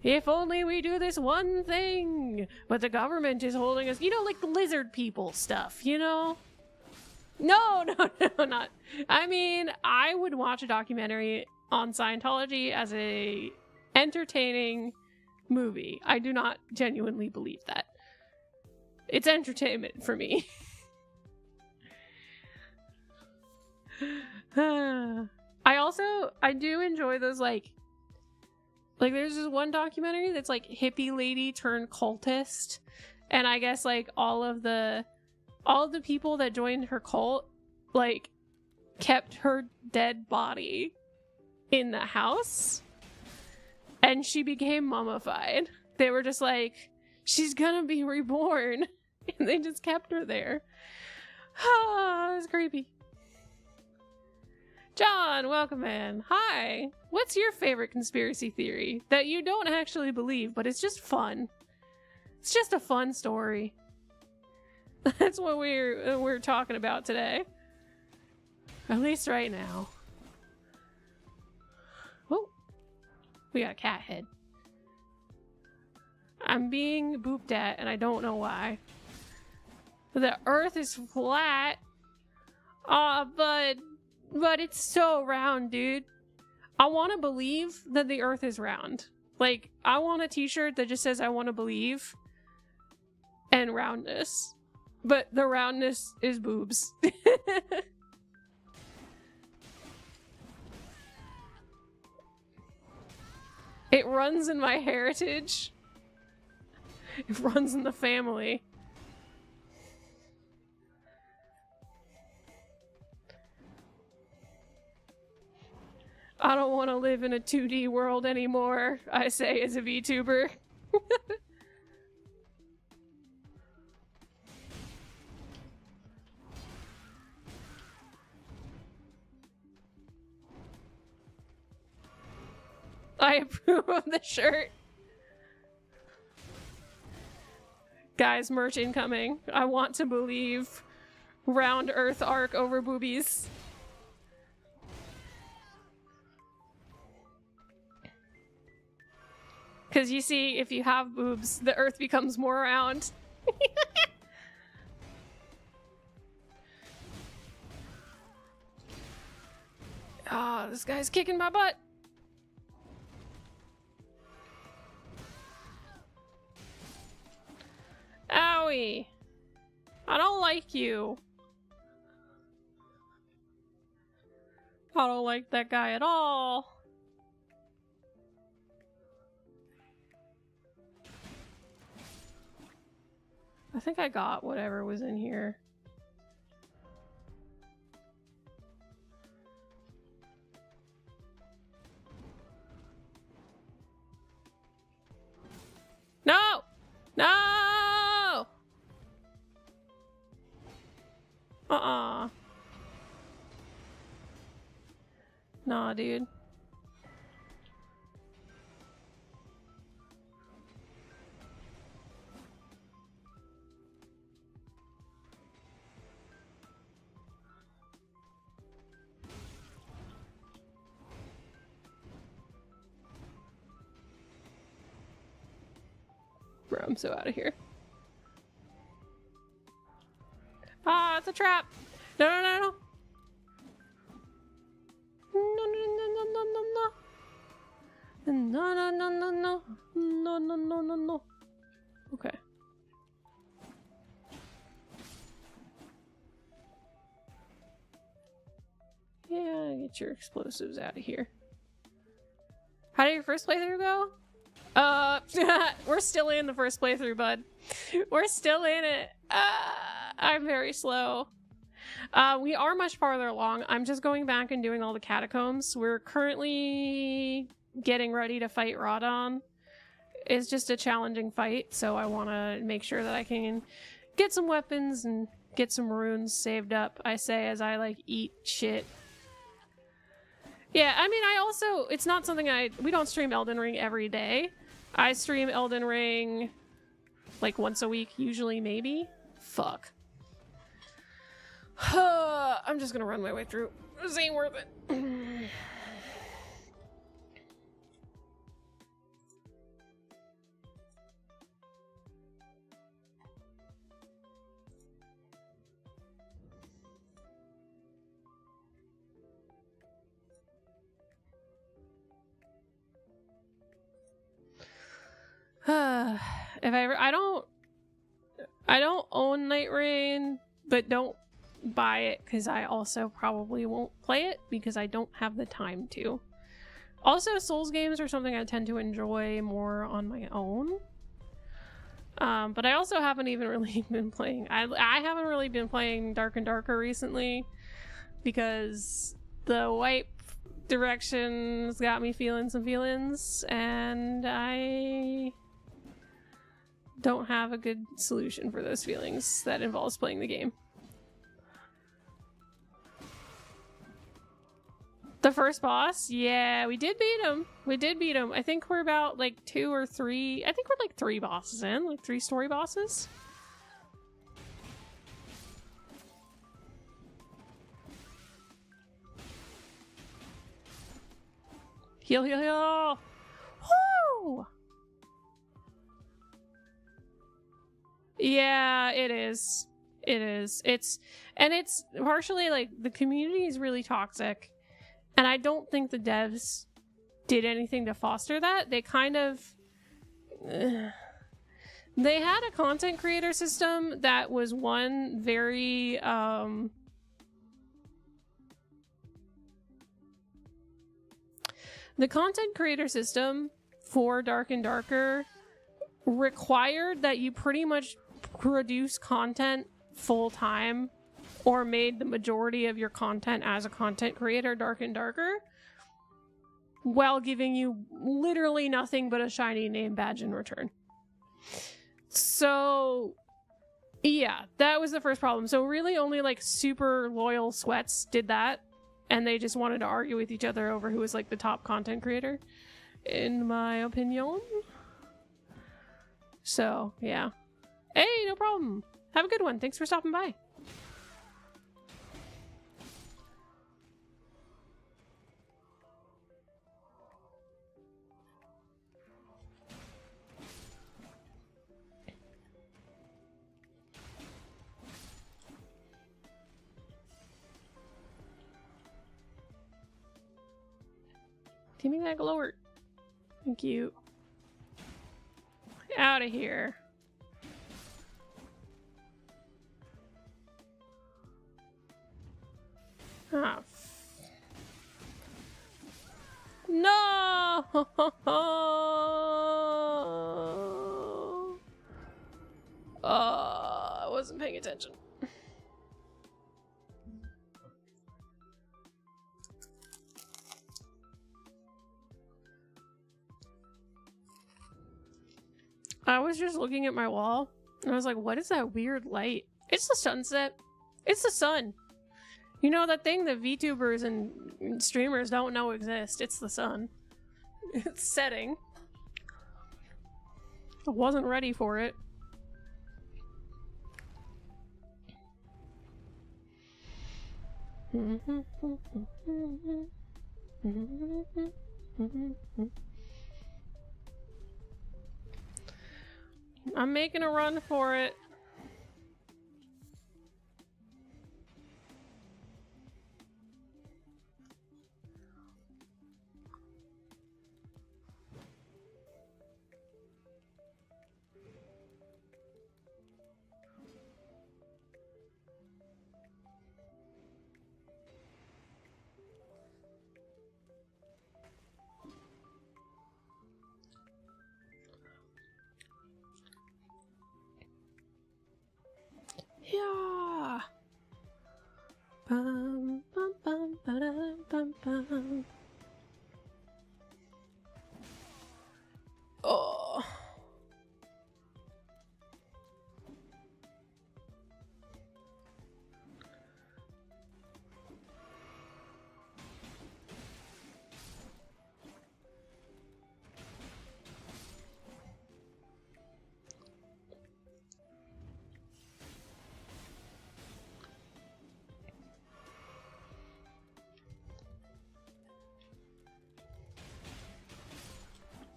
If only we do this one thing, but the government is holding us, you know, like the lizard people stuff, you know? No, not. I mean, I would watch a documentary on Scientology as a entertaining movie. I do not genuinely believe that. It's entertainment for me. I do enjoy those, like there's this one documentary that's like hippie lady turned cultist, and I guess like all of the people that joined her cult like kept her dead body in the house, and she became mummified. They were just like, she's gonna be reborn, and they just kept her there. Ah, it's creepy. John, welcome in. Hi. What's your favorite conspiracy theory that you don't actually believe, but it's just fun? It's just a fun story. That's what we're talking about today. At least right now. Oh, we got a cat head. I'm being booped at, and I don't know why. The Earth is flat. But it's so round, dude. I want to believe that the Earth is round. Like, I want a t-shirt that just says I want to believe. and roundness. But the roundness is boobs. It runs in my heritage. It runs in the family. I don't want to live in a 2D world anymore, I say as a VTuber. I approve of the shirt. Guys, merch incoming. I want to believe round earth arc over boobies. Because you see, if you have boobs, the earth becomes more round. Ah, oh, this guy's kicking my butt. Owie. I don't like you. I don't like that guy at all. I think I got whatever was in here. No! No! Uh-uh. Nah, dude. Bro, I'm so out of here. Ah, it's a trap! No, no, no, no! No, no, no, no, no, no, no! No, no, no, no, no! No, no, no, no, no! Okay. Yeah, get your explosives out of here. How did your first playthrough go? We're still in the first playthrough, bud. We're still in it. I'm very slow. We are much farther along. I'm just going back and doing all the catacombs. We're currently getting ready to fight Radon. It's just a challenging fight, so I want to make sure that I can get some weapons and get some runes saved up, I say, as I, like, eat shit. Yeah, I mean, I also... It's not something we don't stream Elden Ring every day. I stream Elden Ring like once a week, usually, maybe. Fuck. I'm just gonna run my way through. This ain't worth it. If I don't own Night Rain, but don't buy it because I also probably won't play it because I don't have the time to. Also, Souls games are something I tend to enjoy more on my own. But I also haven't even really been playing. I haven't really been playing Dark and Darker recently because the wipe directions got me feeling some feelings, and I don't have a good solution for those feelings that involves playing the game. The first boss? Yeah, we did beat him. We did beat him. I think we're about like 2 or 3. I think we're like 3 bosses in, like 3 story bosses. Heal, heal, heal! Woo! Yeah, it is. It is. It's partially like the community is really toxic. And I don't think the devs did anything to foster that. They kind of They had a content creator system that was one very, the content creator system for Dark and Darker required that you pretty much produce content full time or made the majority of your content as a content creator Dark and Darker while giving you literally nothing but a shiny name badge in return. So yeah, that was the first problem. So really only like super loyal sweats did that, and they just wanted to argue with each other over who was like the top content creator, in my opinion. So yeah. Hey, no problem. Have a good one. Thanks for stopping by. Give me that glort. Thank you. Out of here. Ah. No! I wasn't paying attention. I was just looking at my wall, and I was like, what is that weird light? It's the sunset. It's the sun. You know, that thing that VTubers and streamers don't know exists. It's the sun. It's setting. I wasn't ready for it. I'm making a run for it. Yeah. Bum, bum, bum, ba-dum, bum, bum. Oh.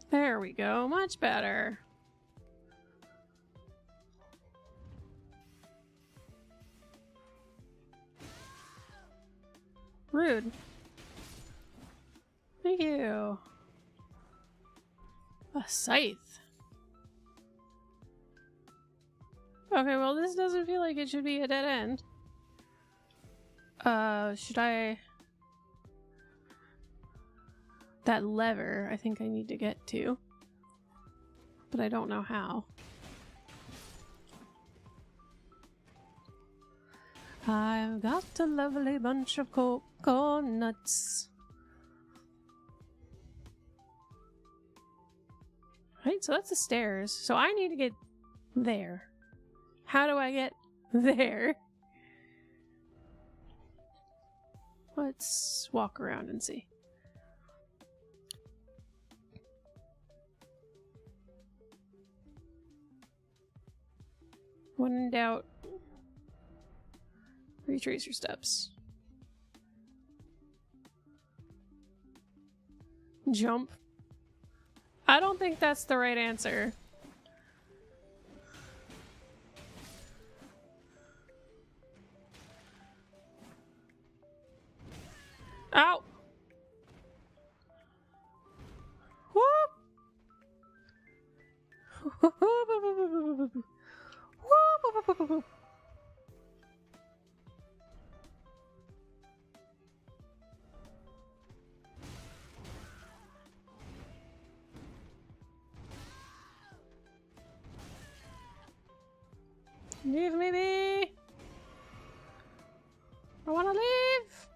There we go, much better. Rude. Thank you. A scythe. Okay, well this doesn't feel like it should be a dead end. Should I... That lever, I think I need to get to. But I don't know how. I've got a lovely bunch of coconuts. Right, so that's the stairs. So I need to get there. How do I get there? Let's walk around and see. When in doubt, retrace your steps. Jump. I don't think that's the right answer. Ow! Whoop! Woohoo! Leave me be! I wanna leave!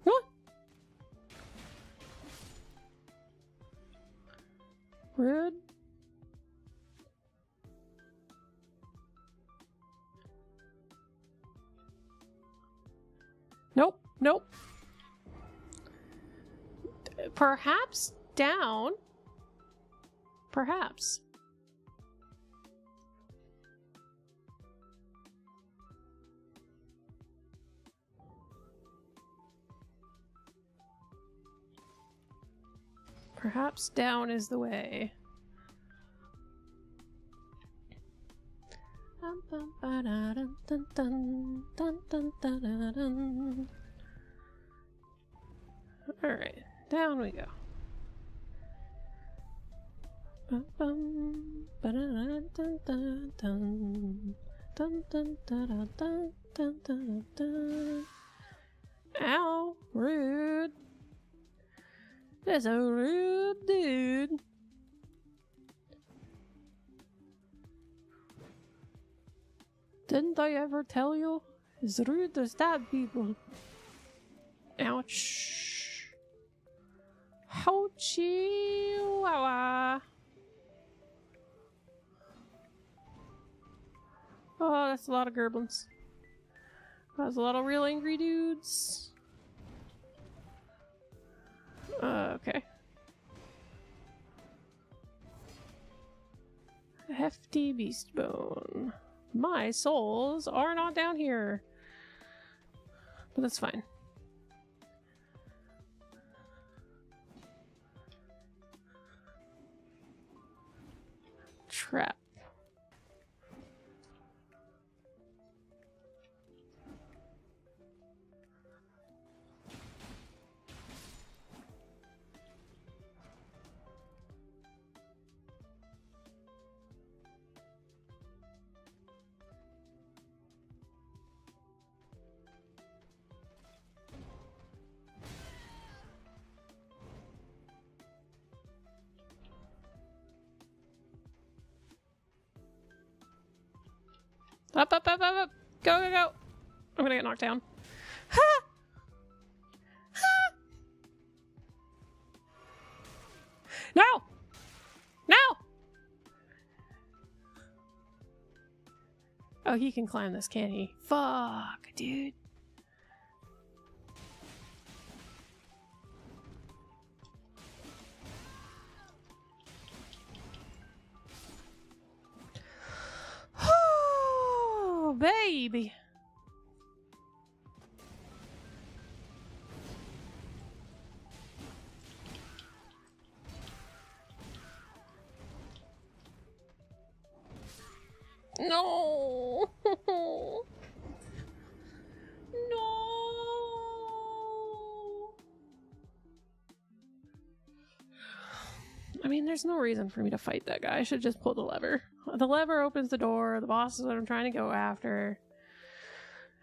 What? Rude. Nope, nope. Perhaps down. Perhaps. Perhaps down is the way. Alright, down we go. Ow, rude. That's a rude dude. Didn't I ever tell you? It's rude to stab people. Ouch. Ouchie. Wawa. Oh, that's a lot of gerblins. That's a lot of real angry dudes. Okay. Hefty beast bone. My souls are not down here. But that's fine. Trap. Up, up, up, up, up! Go, go, go! I'm gonna get knocked down. Ha! Ha! No! No! Oh, he can climb this, can't he? Fuck, dude. Oh, baby. No. No. I mean, there's no reason for me to fight that guy. I should just pull the lever. The lever opens the door. The boss is what I'm trying to go after.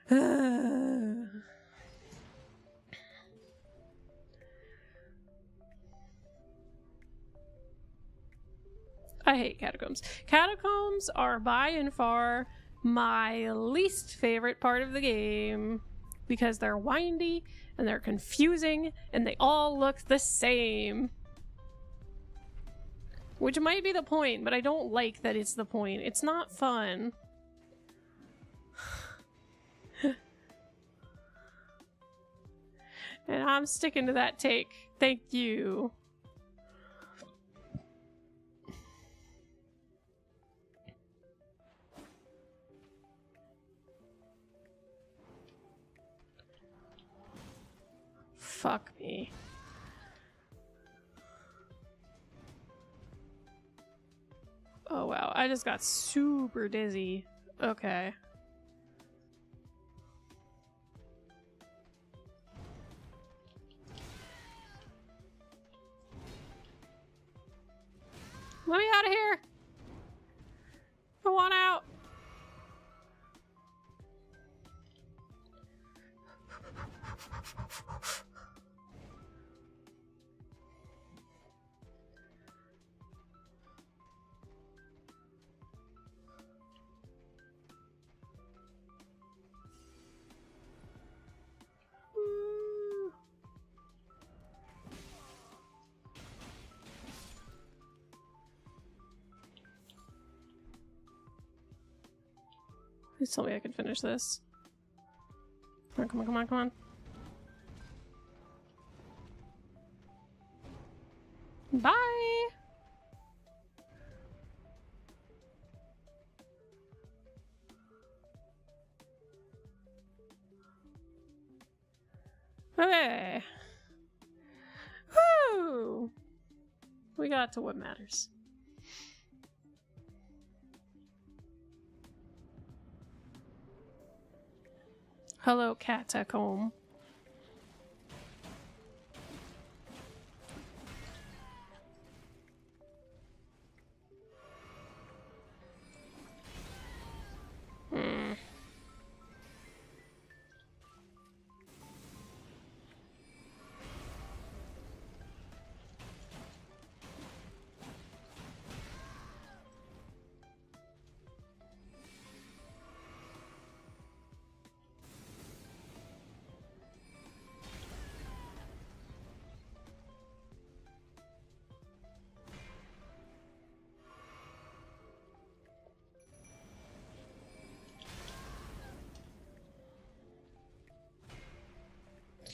I hate catacombs. Catacombs are by and far my least favorite part of the game because they're windy and they're confusing and they all look the same. Which might be the point, but I don't like that it's the point. It's not fun. And I'm sticking to that take. Thank you. Fuck me. Oh wow, I just got super dizzy. Okay. Let me out of here! I want out! Please tell me I can finish this. Come on, come on, come on, come on. Bye! Okay. Woo! We got to what matters. Hello, catacomb.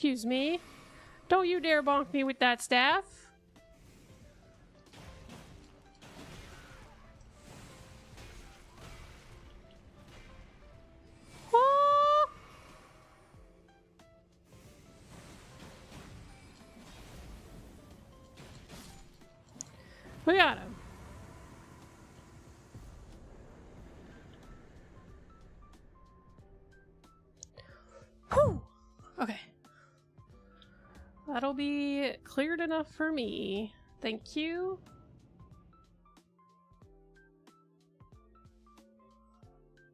Excuse me. Don't you dare bonk me with that staff. Oh! We got him. Whew. Okay. That'll be cleared enough for me. Thank you.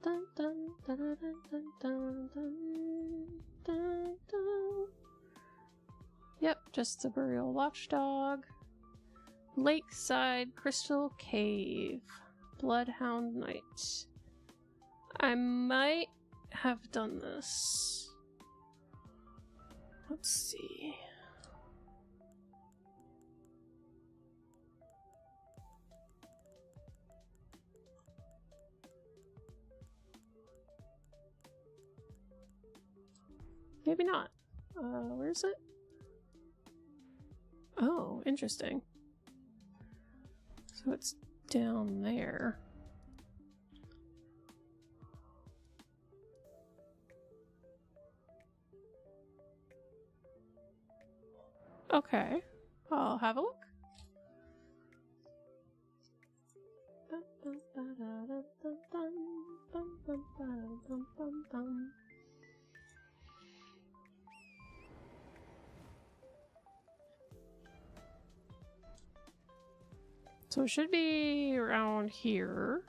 Dun, dun, dun, dun, dun, dun, dun, dun, dun. Yep, just a burial watchdog. Lakeside Crystal Cave. Bloodhound Knight. I might have done this. Let's see. Maybe not. Where is it? Oh, interesting. So it's down there. Okay, I'll have a look. So it should be around here.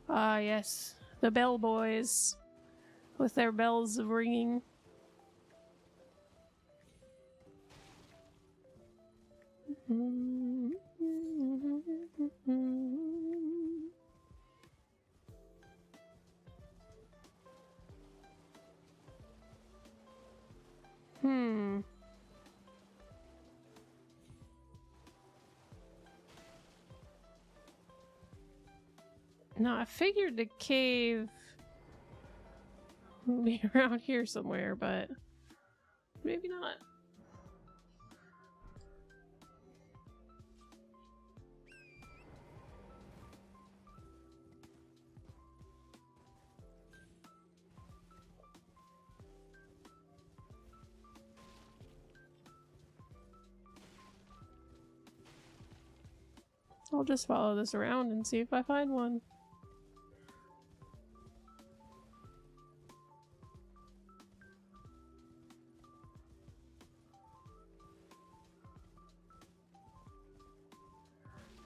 Ah, yes. The bell boys. With their bells ringing. No, I figured the cave would be around here somewhere, but maybe not. I'll just follow this around and see if I find one.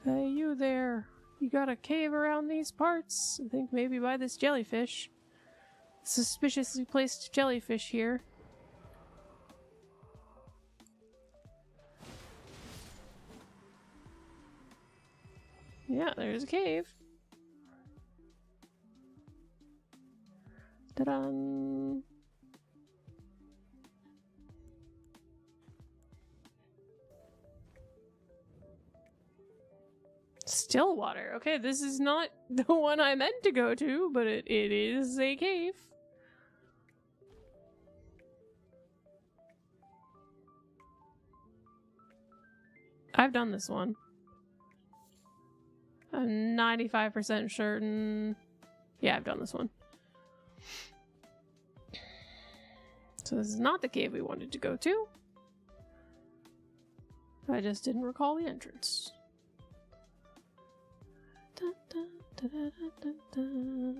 Hey, you there. You got a cave around these parts? I think maybe by this jellyfish. Suspiciously placed jellyfish here. Yeah, there's a cave. Ta-da! Still water. Okay, this is not the one I meant to go to, but it is a cave. I've done this one. I'm 95% certain. Yeah, I've done this one. So this is not the cave we wanted to go to. I just didn't recall the entrance. Da, da, da, da, da, da.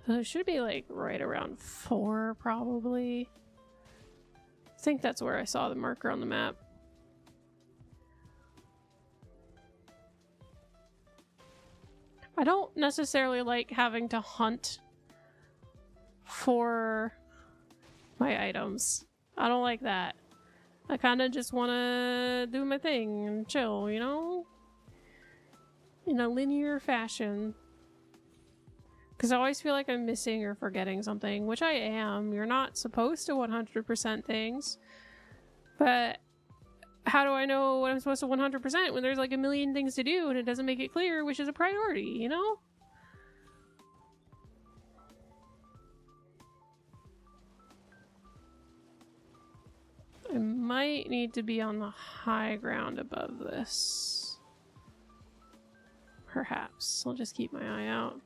It should be like right around 4 probably. I think that's where I saw the marker on the map. I don't necessarily like having to hunt for my items. I don't like that. I kind of just want to do my thing and chill, you know? In a linear fashion. Because I always feel like I'm missing or forgetting something, which I am. You're not supposed to 100% things. But how do I know what I'm supposed to 100% when there's like a million things to do and it doesn't make it clear which is a priority, you know? I might need to be on the high ground above this. Perhaps. I'll just keep my eye out.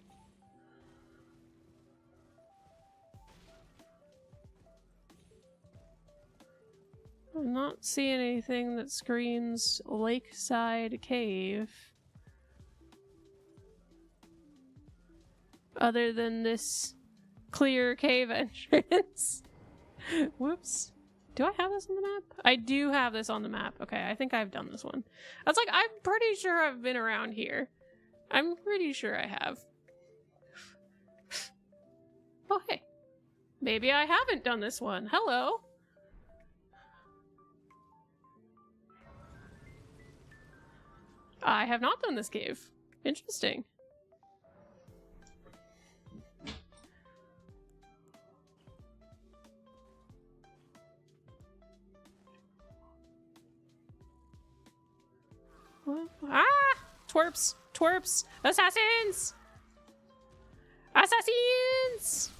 I'm not seeing anything that screams lakeside cave. Other than this clear cave entrance. Whoops. Do I have this on the map? I do have this on the map. Okay, I think I've done this one. I was like, I'm pretty sure I've been around here. I'm pretty sure I have. Oh, hey. Maybe I haven't done this one. Hello. I have not done this cave. Interesting. Ah! Twerps! Twerps! Assassins! Assassins!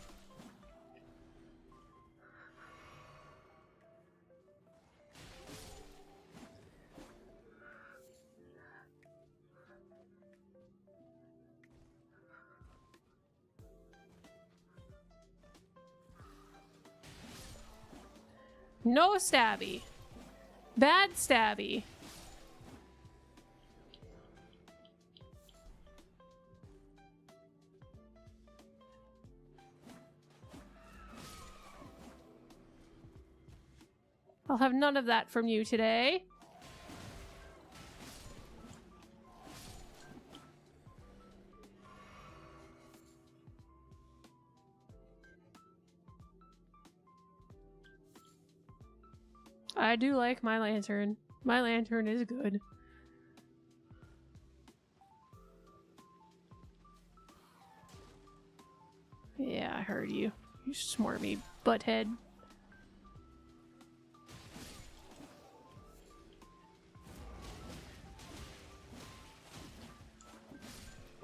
No stabby. Bad stabby. I'll have none of that from you today. I do like my lantern. My lantern is good. Yeah, I heard you. You smarmy butthead.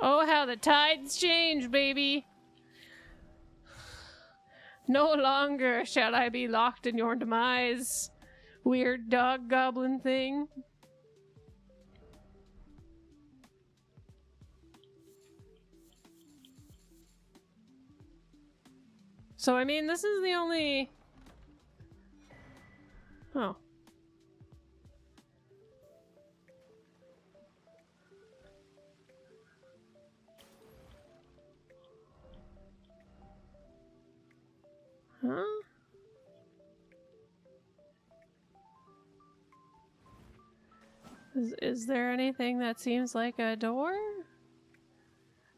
Oh, how the tides change, baby! No longer shall I be locked in your demise, weird dog goblin thing. So, I mean, this is the only... Oh. Huh? Is there anything that seems like a door?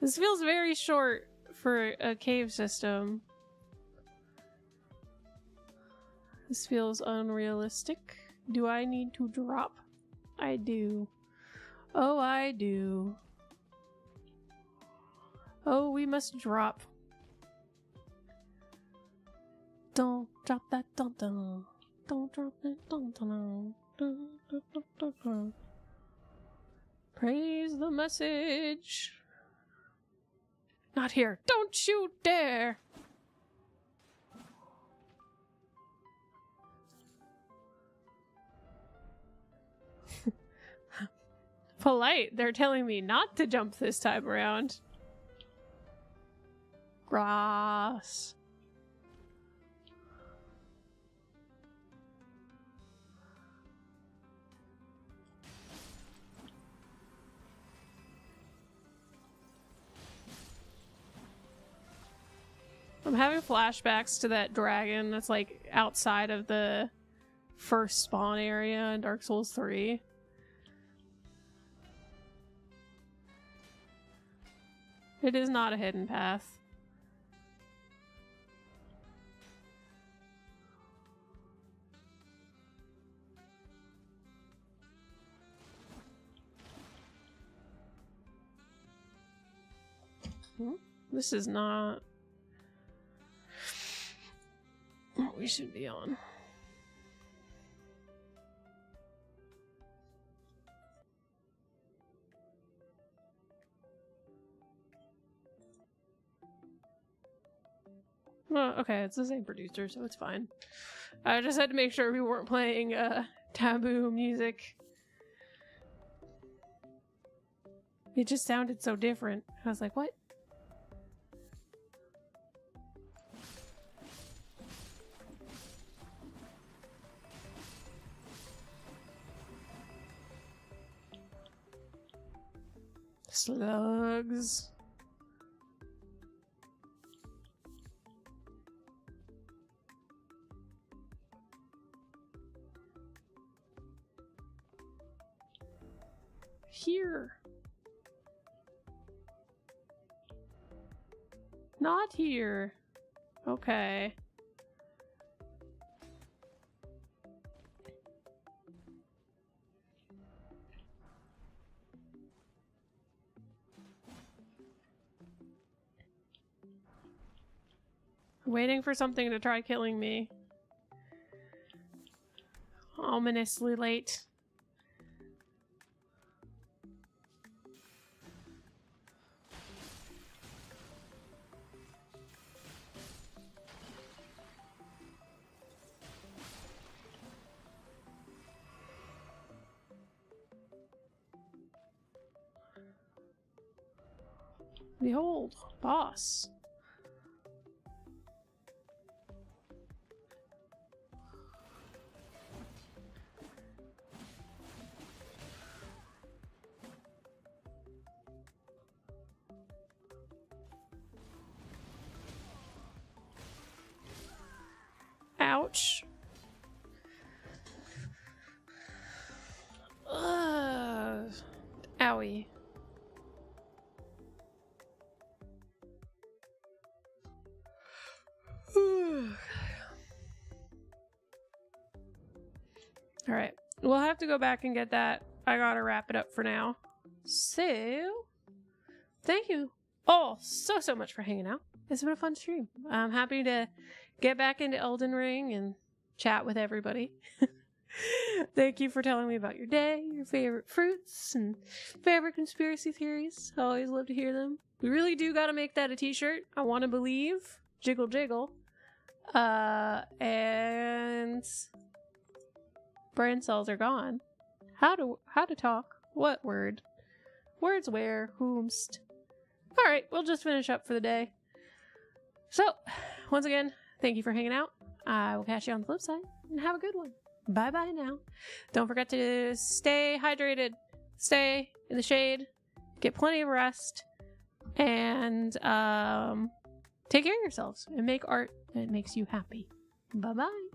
This feels very short for a cave system. This feels unrealistic. Do I need to drop? I do. Oh, I do. Oh, we must drop. Don't drop that dun-dun. Don't drop that dun-dun. Dun, dun, dun, dun, dun. Praise the message. Not here. Don't you dare. Polite. They're telling me not to jump this time around. Grass. I'm having flashbacks to that dragon that's like outside of the first spawn area in Dark Souls 3. It is not a hidden path. This is not what we should be on. Well, okay, it's the same producer, so it's fine. I just had to make sure we weren't playing taboo music. It just sounded so different. I was like, what? Slugs. Here. Not here. Okay. Waiting for something to try killing me. Ominously late. Behold, boss. Ouch. Owie. Alright, we'll have to go back and get that. I gotta wrap it up for now. So, thank you all so much for hanging out. It's been a fun stream. I'm happy to get back into Elden Ring and chat with everybody. Thank you for telling me about your day, your favorite fruits, and favorite conspiracy theories. I always love to hear them. We really do gotta make that a t-shirt. I want to believe. Jiggle jiggle. And brain cells are gone. How to talk? What word? Words where? Whomst? Alright, we'll just finish up for the day. So, once again, thank you for hanging out. I will catch you on the flip side, and have a good one. Bye bye now. Don't forget to stay hydrated, stay in the shade, get plenty of rest, and take care of yourselves and make art that makes you happy. Bye bye.